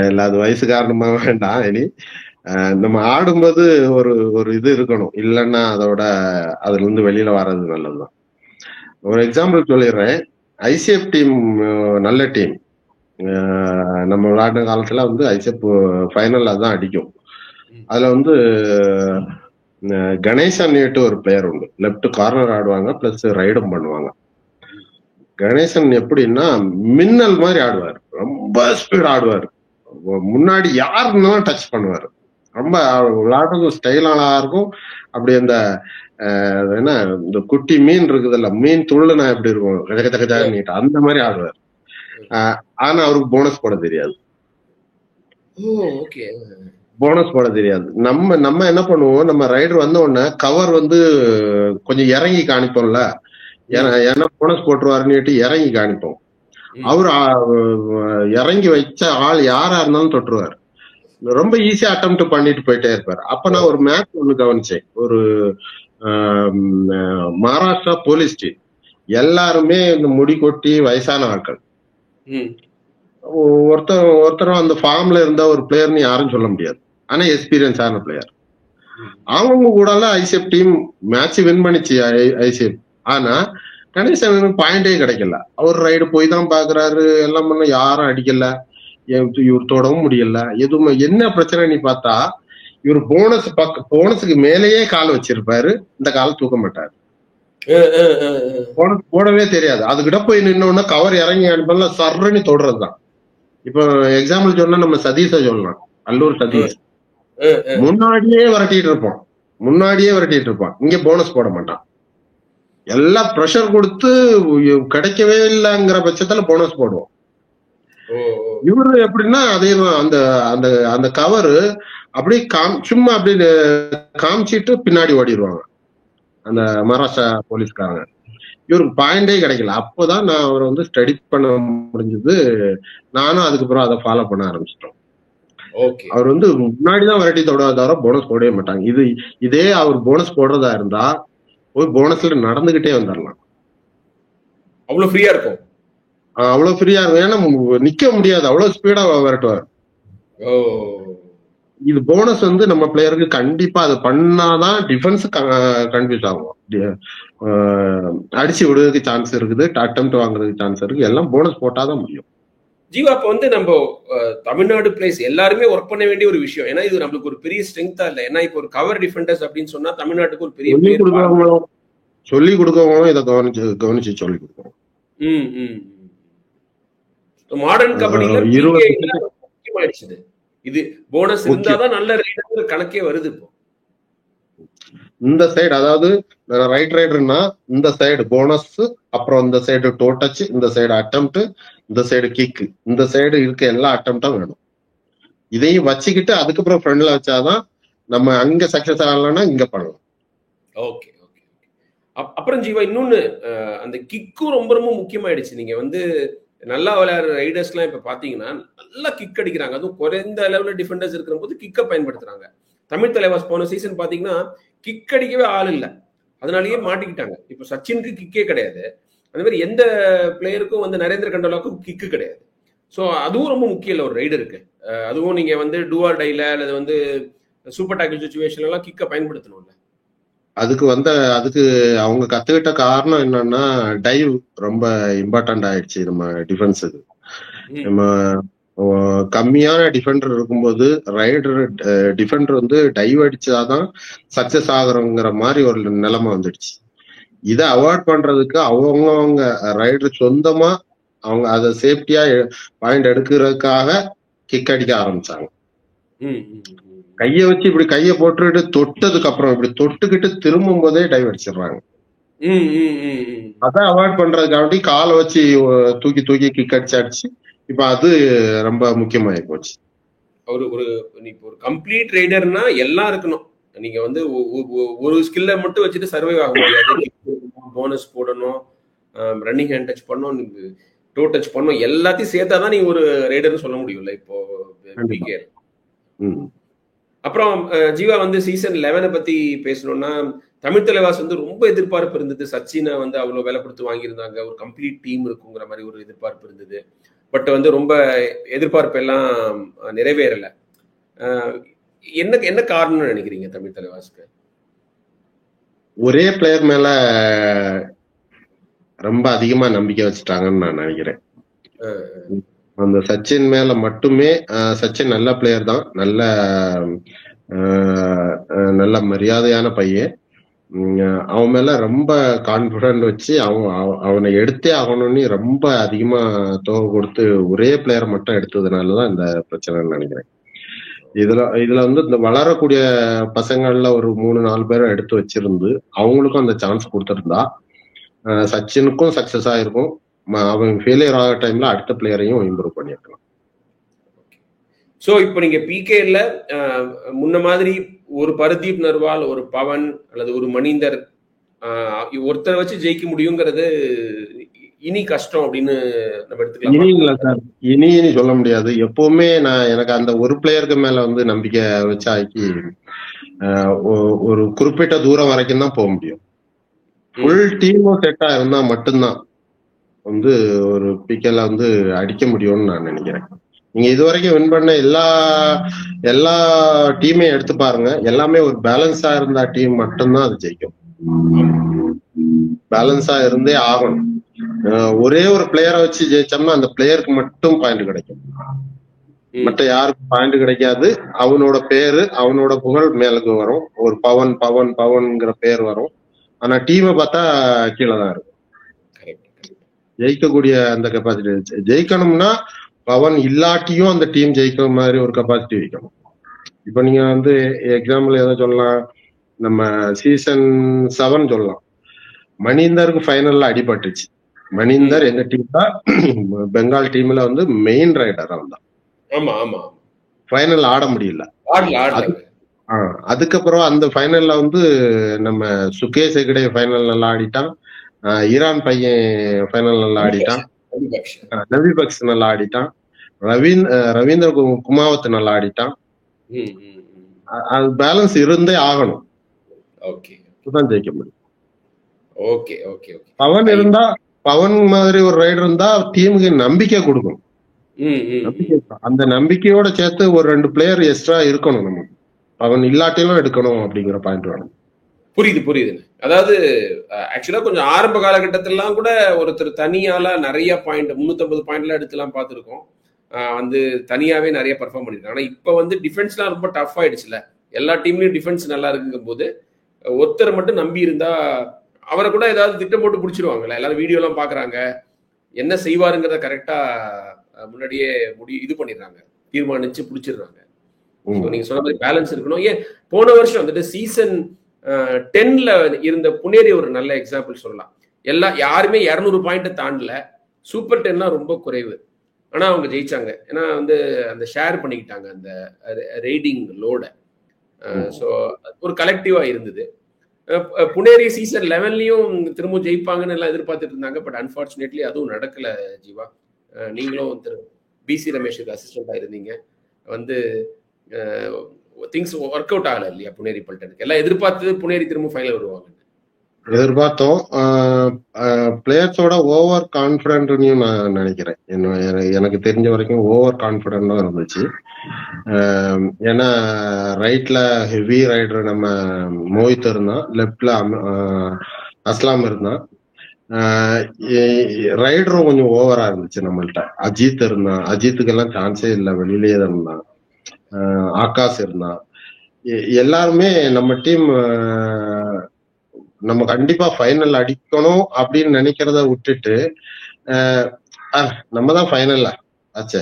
இல்ல அது வயசு காரணமா வேண்டாம். இனி நம்ம ஆடும்போது ஒரு இது இருக்கணும், இல்லைன்னா அதோட அதுல இருந்து வெளியில வர்றது நல்லதுதான். ஒரு எக்ஸாம்பிள் சொல்லிடுறேன். ஐசிஎஃப் டீம் நல்ல டீம். நம்ம விளையாடின காலத்துல வந்து ஐசிஎஃப் ஃபைனல் அதான் அடிக்கும். அதுல வந்து கணேசன் ஒரு பிளேயர் உண்டு, லெப்ட் கார்னர் ஆடுவாங்க, பிளஸ் ரைடும் பண்ணுவாங்க. கணேசன் எப்படின்னா மின்னல் மாதிரி ஆடுவார், ரொம்ப ஸ்பீட் ஆடுவார், முன்னாடி யார் இருந்தாலும் டச் பண்ணுவார், ரொம்ப விளையாடுறது ஸ்டைலானா இருக்கும். அப்படி அந்த என்ன இந்த குட்டி மீன் இருக்குதுல்ல, மீன் துள்ளுனா எப்படி இருக்கும், கஜ நீட்டா அந்த மாதிரி ஆடுவார். ஆனா அவருக்கு போனஸ் போட தெரியாது. போனஸ் போட தெரியாது. நம்ம என்ன பண்ணுவோம், நம்ம ரைடர் வந்த உடனே கவர் வந்து கொஞ்சம் இறங்கி காணிப்போம்ல, ஏன்னா போனஸ் போட்டுருவாருன்னு இறங்கி காணிப்போம். அவரு இறங்கி வச்ச ஆள் யாரா இருந்தாலும் தொட்டுருவாரு. ரொம்ப ஈஸியா அட்டெம்ப்ட் பண்ணிட்டு போயிட்டே இருப்பாரு. அப்ப நான் ஒரு மேட்ச் ஒண்ணு கவனிச்சேன். ஒரு மகாராஷ்டிரா போலீஸ் டீம், எல்லாருமே இந்த முடி கொட்டி வயசான ஆட்கள். ஒருத்தரும் அந்த ஃபார்ம்ல இருந்த ஒரு பிளேயர்னு யாரும் சொல்ல முடியாது, ஆனா எக்ஸ்பீரியன்ஸ் ஆன பிளேயர். அவங்க கூட ஐசிஎஃப் டீம் மேட்ச் வின் பண்ணிச்சு ஐசிஎஃப். ஆனா கணேசன் பாயிண்டே கிடைக்கல. அவர் ரைடு போய் தான் பாக்குறாரு, எல்லாம் பண்ண, யாரும் அடிக்கல, இவர் தொடவும் முடியல, எதுவுமே. என்ன பிரச்சனை நீ பார்த்தா, இவர் போனஸுக்கு மேலேயே கால் வச்சிருப்பாரு, இந்த கால் தூக்க மாட்டாரு, போனஸ் போடவே தெரியாது. அதுகிட்ட போய் நின்னோன்னா கவர் இறங்கி அனுப்பல, சர்றன்னு தொடுறதுதான். இப்போ எக்ஸாம்பிள் சொன்னா நம்ம சதீஷ சொல்லலாம், அல்லூர் சதீஷ். முன்னாடியே விரட்டிட்டு இருப்பான், இங்க போனஸ் போட மாட்டான். எல்லாம் ப்ரெஷர் கொடுத்து கிடைக்கவே இல்லைங்கிற பட்சத்துல போனஸ் போடுவோம். இவரு எப்படின்னா அதே அந்த அந்த அந்த கவரு அப்படியே சும்மா அப்படியே காமிச்சிட்டு பின்னாடி ஓடிடுவாங்க அந்த மகாராஷ்டிரா போலீஸ்காரங்க. இவருக்கு பாயிண்டே கிடைக்கல. அப்போதான் நான் அவரை வந்து ஸ்டடி பண்ண முடிஞ்சது. நானும் அதுக்கப்புறம் அதை ஃபாலோ பண்ண ஆரம்பிச்சிட்டோம். அவர் வந்து முன்னாடிதான் வெரைட்டி தவிர போனஸ் போடவே மாட்டாங்க. இதே அவர் போனஸ் போடுறதா இருந்தா போய் போனஸ்ல நடந்துகிட்டே வந்துடலாம், அவ்வளவு ஃப்ரீயா இருக்கும். ஏன்னா நிக்க முடியாது, அவ்வளவு ஸ்பீடா விரட்டுவார். இது போனஸ் வந்து நம்ம பிளேயருக்கு கண்டிப்பா அது பண்ணாதான் டிஃபென்ஸ் கன்ஃபியூஸ் ஆகும், அடிச்சு விடுறதுக்கு சான்ஸ் இருக்குது, அட்டெம்ப்ட் வாங்குறதுக்கு சான்ஸ் இருக்கு. எல்லாம் போனஸ் போட்டாதான் முடியும். ஜீவா, அப்ப வந்து நம்ம தமிழ்நாடு பிளேஸ் எல்லாருமே ஒர்க் பண்ண வேண்டிய ஒரு விஷயம். ஏன்னா இது நம்மளுக்கு ஒரு பெரிய ஸ்ட்ரென்த்தா இல்ல. ஏன்னா இப்போ ஒரு கவர் டிஃபெண்டர்ஸ் அப்படின்னு சொன்னா தமிழ்நாட்டுக்கு ஒரு பெரிய சொல்லி கொடுக்கவங்களும் இதை கவனிச்சு சொல்லி கொடுக்கணும். மாடர்ன் கபடியில முக்கியமாயிடுச்சு. இது போனஸ் இருந்தாதான் நல்ல ரைடர் கணக்கே வருது. இப்போ இந்த சைடு, அதாவது ரைட் ரைடர்னா இந்த சைடு போனஸ், அப்புறம் இந்த சைடு டோ டச், இந்த சைடு அட்டெம்ப்ட், இந்த சைடு கிக், இந்த சைடு இருக்க எல்லா அட்டெம்ப்டும் வேணும். இதையும் வச்சுக்கிட்டு அதுக்கப்புறம் ஃப்ரண்ட்ல வச்சாதான் நம்ம அங்க சக்சஸ் ஆகலன்னா இங்க பண்ணலாம். Okay okay. அப்புறம் ஜீவா இன்னொன்னு, அந்த கிக்கும் ரொம்ப ரொம்ப முக்கியமாயிடுச்சு. நீங்க வந்து நல்லா விளையாடுற ரைடர்ஸ்லாம் இப்ப பாத்தீங்கன்னா நல்லா கிக் அடிக்கிறாங்க. அதுவும் குறைந்த அளவுல டிஃபெண்டர்ஸ் இருக்கிற போது கிக்கை பயன்படுத்துறாங்க. தமிழ் தலைவாஸ் போன சீசன் பாத்தீங்கன்னா கிக் அடிக்கவே ஆள் இல்லை, அதனாலயே மாட்டிக்கிட்டாங்க. இப்ப சச்சினுக்கு கிக்கே கிடையாது, அந்த மாதிரி எந்த பிளேயருக்கும் வந்து நரேந்திர கண்டோலாவுக்கும் கிக்கு கிடையாது. ஸோ அதுவும் ரொம்ப முக்கியம் இல்லை ஒரு ரைடருக்கு. அதுவும் நீங்க வந்து டூஆர் டைல அல்லது வந்து சூப்பர் டாக்கிள் சுச்சுவேஷன் எல்லாம் கிக்கை பயன்படுத்தணும்ல. அதுக்கு அவங்க கத்துக்கிட்ட காரணம் என்னன்னா, டைவ் ரொம்ப இம்பார்ட்டன்ட் ஆயிடுச்சு நம்ம டிஃபென்ஸுக்கு. நம்ம கம்மியான டிஃபெண்டர் இருக்கும்போது ரைடர் டிஃபெண்டர் வந்து டைவ் அடிச்சாதான் சக்சஸ் ஆகுறோங்கிற மாதிரி ஒரு நிலைமை வந்துடுச்சு. இதை அவாய்ட் பண்றதுக்கு அவங்க ரைடர் சொந்தமா அவங்க அதை சேஃப்டியா பாயிண்ட் எடுக்கிறதுக்காக கிக் அடிக்க ஆரம்பிச்சாங்க. கையை வச்சு இப்படி கையை போட்டுட்டு தொட்டதுக்கு அப்புறம் இப்படி தொட்டுக்கிட்டு திரும்பும் போதே டைவ் அடிச்சிடுறாங்க. அதான் அவாய்ட் பண்றதுக்காண்டி காலை வச்சு தூக்கி தூக்கி கிக் அடிச்சு இப்ப அது ரொம்ப முக்கியமாயி போச்சு. ஒரு கம்ப்ளீட் ரைடர்னா எல்லாம் இருக்கணும். நீங்க வந்து ஒரு ஸ்கில்ல மட்டும் வச்சுட்டு சர்வைவ் ஆக முடியாது. போனஸ் போடணும், ரன்னிங் ஹேண்ட் டச் பண்ணணும், டோ டச் பண்ணணும், எல்லாத்தையும் சேர்த்தாதான் நீங்க ஒரு ரைடர்னு சொல்ல முடியும்ல இப்போ பிகே. அப்புறம் ஜீவா வந்து சீசன் 11 பத்தி பேசணும்னா, தமிழ் தலைவாஸ் வந்து ரொம்ப எதிர்பார்ப்பு இருந்தது. சச்சினை வந்து அவ்வளவு விலை கொடுத்து வாங்கியிருந்தாங்க, ஒரு கம்ப்ளீட் டீம் இருக்குங்கிற மாதிரி ஒரு எதிர்பார்ப்பு இருந்தது. பட் வந்து ரொம்ப எதிர்பார்ப்பு எல்லாம் நிறைவேறல. என்ன காரணம்னு நினைக்கிறீங்க தமிழ் தலைவாஸ்க்கு? ஒரே பிளேயர் மேல ரொம்ப அதிகமா நம்பிக்கை வச்சுட்டாங்கன்னு நான் நினைக்கிறேன். அந்த சச்சின் மேல மட்டுமே. சச்சின் நல்ல பிளேயர் தான், நல்ல மரியாதையான பையன். அவன் மேல ரொம்ப கான்பிடன்ட் வச்சு அவனை எடுத்தே ஆகணும்னு ரொம்ப அதிகமா தொகை கொடுத்து ஒரே பிளேயர் மட்டும் எடுத்ததுனாலதான் இந்த பிரச்சனைன்னு நினைக்கிறேன். இதுல வந்து இந்த வளரக்கூடிய பசங்கள்ல ஒரு 3-4 பேரை எடுத்து வச்சிருந்து அவங்களுக்கும் அந்த சான்ஸ் கொடுத்திருந்தா சச்சினுக்கும் சக்சஸ் ஆயிருக்கும். அவன் ஃபெயிலியர் ஆகிற டைம்ல அடுத்த பிளேயரையும் இம்ப்ரூவ் பண்ணிருக்கலாம். ஸோ இப்போ நீங்க பிகேல முன்ன மாதிரி ஒரு பரதீப் நர்வால், ஒரு பவன் அல்லது ஒரு மணிந்தர் ஒருத்தரை வச்சு ஜெயிக்க முடியுங்கிறது இனி கஷ்டம் அப்படின்னு நம்ம எடுத்துக்கலாம். இனி இல்ல சார், இனி சொல்ல முடியாது. எப்பவுமே எனக்கு அந்த ஒரு பிளேயருக்கு மேல வந்து நம்பிக்கை வச்சு ஆக்கி ஒரு குறிப்பிட்ட தூரம் வரைக்கும் தான் போக முடியும். ஃபுல் டீமும் செட்டா இருந்தா மட்டும்தான் வந்து ஒரு பிகேல வந்து அடிக்க முடியும்னு நான் நினைக்கிறேன். நீங்க இது வரைக்கும் வின் பண்ண எல்லா டீமையும் எடுத்து பாருங்க, எல்லாமே ஒரு பேலன்ஸா இருந்தா டீம் மட்டும்தான் அது ஜெயிக்கும். பேலன்ஸா இருந்தே ஆகணும். ஒரே ஒரு பிளேயரை வச்சு ஜெயிச்சோம்னா அந்த பிளேயருக்கு மட்டும் பாயிண்ட் கிடைக்கும், மற்ற யாருக்கும் பாயிண்ட் கிடைக்காது. அவனோட பேரு அவனோட புகழ் மேலுக்கு வரும், ஒரு பவன் பவன் பவன்ங்கிற பேர் வரும். ஆனா டீமை பார்த்தா கீழே தான் இருக்கும். ஜெயிக்கக்கூடிய அந்த கெப்பாசிட்டி, ஜெயிக்கணும்னா பவன் இல்லாட்டியும் அந்த டீம் ஜெயிக்கிற மாதிரி ஒரு கெப்பாசிட்டி வைக்கணும். இப்ப நீங்க வந்து எக்ஸாம்பிள் எதை சொல்லலாம், நம்ம சீசன் 7 சொல்லலாம். மணிந்தருக்கு ஃபைனல்ல அடிபட்டுச்சு. மணிந்தர் எங்க டீம் தான், பெங்கால் டீம்ல வந்து மெயின் ரைடர் அவன் தான். ஃபைனல் ஆட முடியல. அதுக்கப்புறம் அந்த ஃபைனல்ல வந்து நம்ம சுகேஷ் ஹெக்டே ஃபைனல் நல்லா ஆடிட்டான், ஈரான் பையன் ஃபைனல் நல்லா ஆடிட்டான், நவி பக்ஸ் நல்லா ஆடிட்டான், ரவீந்திர குமாவத் நல்லா ஆடிட்டான். அது பேலன்ஸ் இருந்தே ஆகணும், ஜெயிக்க முடியும். பவன் இருந்தா, பவன் மாதிரி ஒரு ரைடர் இருந்தா டீமுக்கு நம்பிக்கை கொடுக்கும். அந்த நம்பிக்கையோட சேர்த்து ஒரு 2 பிளேயர் எக்ஸ்ட்ரா இருக்கணும். நம்ம பவன் இல்லாட்டிலும் எடுக்கணும் அப்படிங்கிற பாயிண்ட் வேணும். புரியுது. அதாவது ஆக்சுவலா கொஞ்சம் ஆரம்ப காலகட்டத்திலாம் கூட ஒருத்தர் தனியால நிறைய பாயிண்ட் 350 பாயிண்ட்லாம் எடுத்துலாம் பார்த்துருக்கோம். வந்து தனியாவே நிறைய பர்ஃபார்ம் பண்ணிருக்காங்க. ஆனா இப்ப வந்து டிஃபென்ஸ்லாம் ரொம்ப டஃப் ஆயிடுச்சுல, எல்லா டீம்லயும் டிஃபென்ஸ் நல்லா இருக்குங்கும் போது ஒருத்தரை மட்டும் நம்பி இருந்தா அவரை கூட ஏதாவது திட்டம் போட்டு பிடிச்சிருவாங்கல்ல. எல்லாரும் வீடியோ எல்லாம் பாக்குறாங்க, என்ன செய்வாருங்கிறத கரெக்டா முன்னாடியே இது பண்ணிடுறாங்க, தீர்மானிச்சு பிடிச்சிடுறாங்க. நீங்க சொன்ன மாதிரி பேலன்ஸ் இருக்கணும். ஏன் போன வருஷம் வந்துட்டு சீசன் 10ல இருந்த புனேரி ஒரு நல்ல எக்ஸாம்பிள் சொல்லலாம். யாருமே 200 பாயிண்ட் தாண்டல. சூப்பர் 10 ரொம்ப குறைவு. ஆனா அவங்க ஜெயிச்சாங்க. ஏன்னா வந்து அந்த ஷேர் பண்ணிக்கிட்டாங்க அந்த ரெய்டிங் லோட. ஸோ ஒரு கலெக்டிவா இருந்தது. புனேரி சீசன் 11லயும் திரும்ப ஜெயிப்பாங்கன்னு எல்லாம் எதிர்பார்த்துட்டு இருந்தாங்க. பட் அன்பார்ச்சுனேட்லி அதுவும் நடக்கல ஜீவா. நீங்களும் பிசி ரமேஷுக்கு அசிஸ்டண்டா இருந்தீங்க. வந்து திங்ஸ் ஒர்க் அவுட் ஆகல இல்லையா புனேரி பல்டனுக்கு. எல்லாம் எதிர்பார்த்தது புனேரி திரும்ப ஃபைனல் வருவாங்க எதிர்பார்த்தோம். பிளேயர்ஸோட ஓவர் கான்பிடன்ட்னு நான் நினைக்கிறேன். எனக்கு தெரிஞ்ச வரைக்கும் ஓவர் கான்பிடன்ட் இருந்துச்சு. ஏன்னா ரைட்ல ஹெவி ரைடர் நம்ம மோஹித் இருந்தான், லெப்ட்ல அஸ்லாம் இருந்தான். ரைடரும் கொஞ்சம் ஓவரா இருந்துச்சு நம்மள்ட்ட. அஜித் இருந்தான், அஜித்துக்கு எல்லாம் சான்ஸே இல்லை, வெளியிலேயே தான் இருந்தான். ஆகாஷ் இருந்தான். எல்லாருமே நம்ம டீம் நம்ம கண்டிப்பா ஃபைனல் அடிக்கணும் அப்படின்னு நினைக்கிறத விட்டுட்டு நம்ம தான் ஃபைனல்ல ஆச்சே,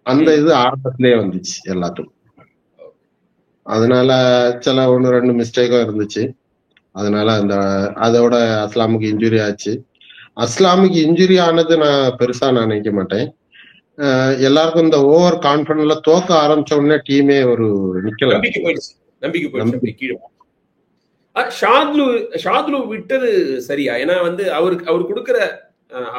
அந்த இது ஆரம்பத்திலேயே வந்துச்சு எல்லாத்துக்கும். அதனால சில 1-2 மிஸ்டேக்கும் இருந்துச்சு. அதனால அதோட அஸ்லாமுக்கு இன்ஜுரி ஆச்சு. அஸ்லாமுக்கு இன்ஜுரி ஆனது நான் பெருசா நான் நினைக்க மாட்டேன். எல்லாருக்கும் இந்த ஓவர் கான்பிடன்ட்ல தோக்க ஆரம்பிச்ச உடனே டீமே ஒரு நிக்கல, நம்பிக்கை. ஷாத்லு விட்டது சரியா? ஏன்னா வந்து அவர் கொடுக்கிற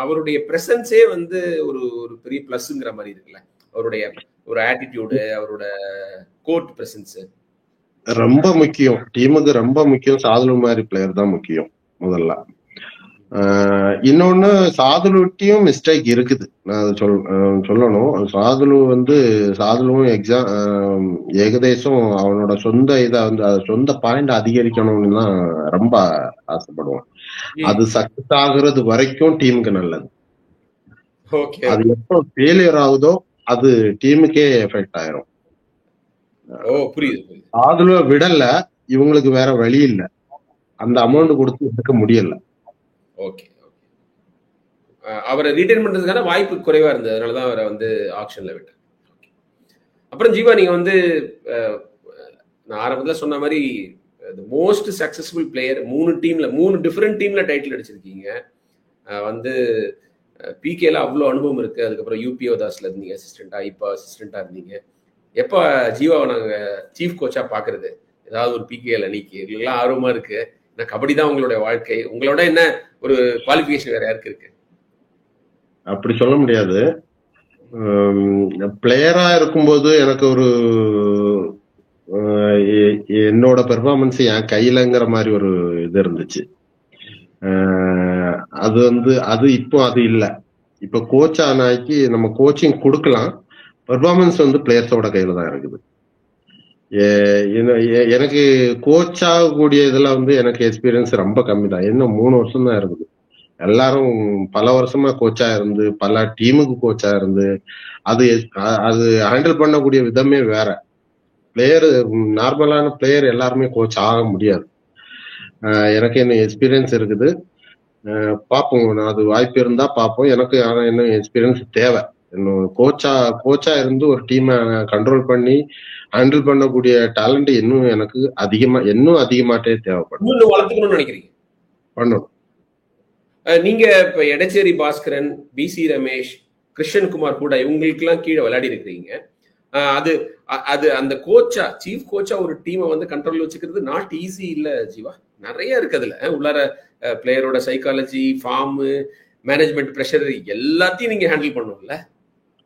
அவருடைய பிரசன்ஸே வந்து ஒரு ஒரு பெரிய பிளஸ்ங்கிற மாதிரி இருக்குல்ல. அவருடைய ஒரு ஆட்டிடியூடு, அவரோட கோர்ட் பிரசன்ஸ் ரொம்ப முக்கியம். டீமுக்கு ரொம்ப முக்கியம். சாதுலு மாதிரி பிளேயர் தான் முக்கியம் முதல்ல. இன்னொன்னு சாதுலுட்டியும் மிஸ்டேக் இருக்குது. நான் சொல்லணும். சாதுலுவும் ஏகதேசம் அவனோட சொந்த இதை வந்து சொந்த பாயிண்ட் அதிகரிக்கணும்னு தான் ரொம்ப ஆசைப்படுவான். அது சக்சஸ் ஆகுறது வரைக்கும் டீமுக்கு நல்லது. அது எப்போ ஃபெயிலியர் ஆகுதோ அது டீமுக்கே எஃபெக்ட் ஆயிரும். சாதுலுவை விடல, இவங்களுக்கு வேற வழி இல்லை. அந்த அமௌண்ட் கொடுத்து எடுக்க முடியல. ஓகே, அவரை ரீடைன் பண்றதுக்கான வாய்ப்பு குறைவா இருந்தது. அதனாலதான் அவரை வந்து ஆக்ஷன்ல விட்டார். அப்புறம் ஜீவா, நீங்க வந்து நான் ஆரம்பத்துல சொன்ன மாதிரி மோஸ்ட் சக்சஸ்ஃபுல் பிளேயர் 3 டிஃபரெண்ட் டீம்ல டைட்டில் அடிச்சிருக்கீங்க. வந்து பிகேல அவ்வளோ அனுபவம் இருக்கு. அதுக்கப்புறம் யூபிஓதாஸ்ல இருந்தீங்க அசிஸ்டண்டா, இப்போ அசிஸ்டண்டா இருந்தீங்க. எப்போ ஜீவாவை நாங்க சீஃப் கோச்சா பாக்குறது? ஏதாவது ஒரு பிகேல அன்னைக்கு எல்லாம் ஆர்வமா இருக்கு. ஏன்னா கபடி தான் உங்களுடைய வாழ்க்கை. உங்களோட என்ன ஒரு குவாலிஃபிகேஷன் வேற யாருக்கு இருக்கு? அப்படி சொல்ல முடியாது. பிளேயரா இருக்கும்போது எனக்கு ஒரு என்னோட பெர்ஃபார்மன்ஸ் என் கையிலங்கிற மாதிரி ஒரு இது இருந்துச்சு. அது இப்போ அது இல்லை. இப்ப கோச் ஆனாக்கி நம்ம கோச்சிங் கொடுக்கலாம். பெர்ஃபார்மன்ஸ் வந்து பிளேயர்ஸோட கையில தான் இருக்குது. எனக்கு கோச் ஆகக்கூடிய இதுல வந்து எனக்கு எக்ஸ்பீரியன்ஸ் ரொம்ப கம்மி தான். இன்னும் 3 வருஷம் தான் இருக்குது. எல்லாரும் பல வருஷமா கோச்சா இருந்து, பல டீமுக்கு கோச்சா இருந்து, அது ஹேண்டில் பண்ணக்கூடிய விதமே வேற. பிளேயர், நார்மலான பிளேயர் எல்லாருமே கோச் ஆக முடியாது. எனக்கு என்ன எக்ஸ்பீரியன்ஸ் இருக்குது. பார்ப்போம், அது வாய்ப்பு இருந்தா பார்ப்போம். எனக்கு ஆனா என்ன எக்ஸ்பீரியன்ஸ் தேவை. இன்னும் கோச்சா இருந்து ஒரு டீமை கண்ட்ரோல் பண்ணி ஹேண்டில் பண்ணக்கூடிய டேலண்ட் இன்னும் எனக்கு அதிகமாட்டே தேவைப்படும். வளர்த்துக்கணும்னு நினைக்கிறீங்க? பண்ணணும். நீங்க இப்ப எடச்சேரி பாஸ்கரன், பிசி ரமேஷ், கிருஷ்ணன் குமார் கூட இவங்களுக்கு எல்லாம் கீழே விளையாடி இருக்கிறீங்க. அது அந்த கோச்சா, சீஃப் கோச்சா ஒரு டீமை வந்து கண்ட்ரோல் வச்சுக்கிறது நாட் ஈஸி இல்ல ஜீவா. நிறைய இருக்கு அதுல. உள்ளார பிளேயரோட சைக்காலஜி, ஃபார்ம், மேனேஜ்மெண்ட், ப்ரெஷர் எல்லாத்தையும் நீங்க ஹேண்டில் பண்ணணும்ல.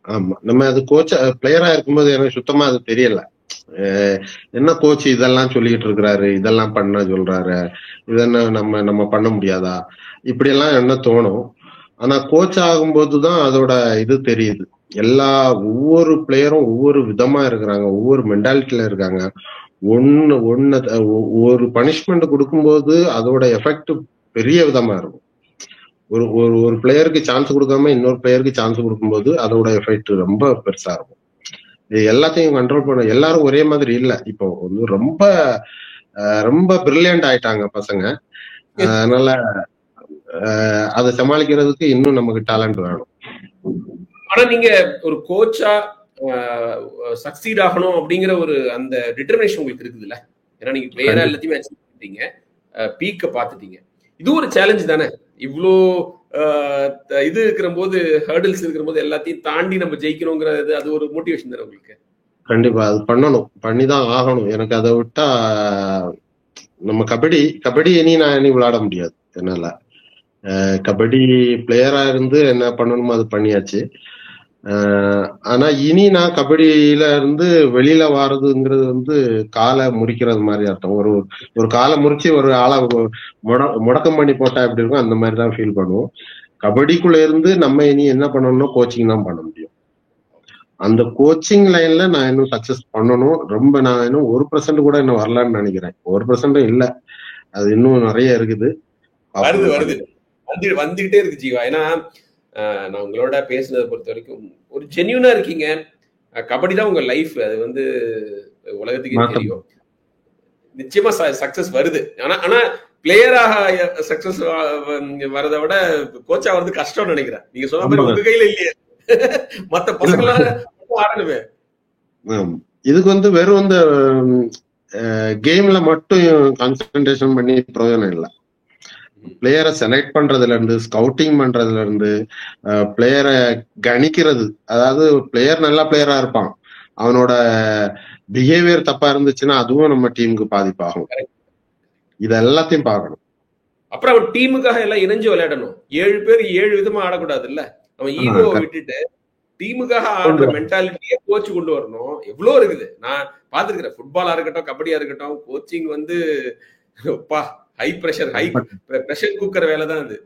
ஆமா, நம்ம அது கோச்சா பிளேயரா இருக்கும்போது எனக்கு சுத்தமா அது தெரியல. என்ன கோச் இதெல்லாம் சொல்லிட்டு இருக்கிறாரு, இதெல்லாம் பண்ண சொல்றாரு, இதென்ன நம்ம பண்ண முடியாதா, இப்படி எல்லாம் என்ன தோணும். ஆனா கோச் ஆகும்போதுதான் அதோட இது தெரியுது. ஒவ்வொரு பிளேயரும் ஒவ்வொரு விதமா இருக்கிறாங்க, ஒவ்வொரு மென்டாலிட்டியில இருக்காங்க. ஒரு பனிஷ்மெண்ட் கொடுக்கும்போது அதோட எஃபெக்ட் பெரிய விதமா இருக்கும். ஒரு பிளேயருக்கு சான்ஸ் கொடுக்காம இன்னொரு பிளேயருக்கு சான்ஸ் கொடுக்கும்போது அதோட எஃபெக்ட் ரொம்ப பெருசா இருக்கும். எல்லாத்தையும் கண்ட்ரோல் பண்ண எல்லாரும் ஒரே மாதிரி இல்ல. இப்போ வந்து ரொம்ப ரொம்ப பிரில்லியன்ட் ஆயிட்டாங்க பசங்க. அதனால அதை சமாளிக்கிறதுக்கு இன்னும் நமக்கு டேலண்ட் வேணும். ஆனா நீங்க ஒரு கோச்சா சக்சீட் ஆகணும் அப்படிங்கிற ஒரு அந்த டிட்டர்மினேஷன் உங்களுக்கு இருக்குதுல்ல? ஏன்னா நீங்க பிளேயரா எல்லாத்தையுமே அச்சீவ் பண்ணிட்டீங்க, பீக்க பாத்துட்டீங்க. இது ஒரு சேலஞ்ச் தானே. இவ்வளோ இது இருக்கிற போது, ஹர்டில்ஸ் இருக்கிற போது எல்லாத்தையும் தாண்டி நம்ம ஜெயிக்கணுங்கிறது அது ஒரு மோட்டிவேஷன் தானே உங்களுக்கு? கண்டிப்பா அது பண்ணணும், பண்ணிதான் ஆகணும். எனக்கு அதை விட்டா நம்ம கபடி இனி விளையாட முடியாது என்னால. கபடி பிளேயரா இருந்து என்ன பண்ணணுமோ அது பண்ணியாச்சு. ஆனா இனி நான் கபடியில இருந்து வெளியில வர்றதுங்கிறது வந்து காலை முறிக்கிறது மாதிரி அர்த்தம். ஒரு காலை முறிச்சு ஒரு ஆளை முடக்கம் பண்ணி போட்டா எப்படி இருக்கும், அந்த மாதிரி தான் ஃபீல் பண்ணுவோம். கபடிக்குள்ள இருந்து நம்ம இனி என்ன பண்ணணும்னா கோச்சிங் தான் பண்ண முடியும். அந்த கோச்சிங் லைன்ல நான் இன்னும் சக்சஸ் பண்ணணும். ரொம்ப நான் இன்னும் 1% கூட இன்னும் வரலான்னு நினைக்கிறேன். 1% இல்ல, அது இன்னும் நிறைய இருக்குது. வந்துகிட்டே இருக்கு ஜீவா. ஏன்னா நான் உங்களோட பேசுனதை பொறுத்த வரைக்கும் ஒரு ஜென்யூனா இருக்கீங்க. கபடி தான் உங்க லைஃப், அது வந்து உலகத்துக்கே தெரியும். நிச்சயமா சக்சஸ் வருது. ஆனா பிளேயராக சக்சஸ் வரதை விட கோச்சா வரது கஷ்டம்னு நினைக்கிறேன். நீங்க சொன்ன மாதிரி உங்க கையில இல்லையே, மத்த பசங்கள ஆடணுமே. இதுக்கு வந்து வெறும் இந்த கேம்ல மட்டும் கான்சென்ட்ரேஷன் பண்ணி பிரயோஜனம் இல்லை. பிளேயரை செலக்ட் பண்றதுல இருந்து, ஸ்கவுட்டிங் பண்றதுல இருந்து, பிளேயரை கணிக்கிறது. அதாவது பிளேயர் நல்ல பிளேயரா இருப்பான், அவனோட பிஹேவியர் தப்பா இருந்துச்சுன்னா அதுவும் நம்ம டீமுக்கு பாதிப்பாகும். இது எல்லாத்தையும் பார்க்கணும். அப்புறம் அவன் டீமுக்காக எல்லாம் இணைஞ்சு விளையாடணும். 7 பேர் 7 விதமா ஆடக்கூடாது இல்ல. அவன் ஈகோவை விட்டுட்டு டீமுக்காக ஆடுற மென்டாலிட்டியை கோச் கொண்டு வரணும். எவ்வளவு இருக்குது. நான் பாத்துருக்கிறேன், ஃபுட்பாலா இருக்கட்டும், கபடியா இருக்கட்டும், கோச்சிங் வந்து ஹை பிரஷர் குக்கர் வேலை தான் அது.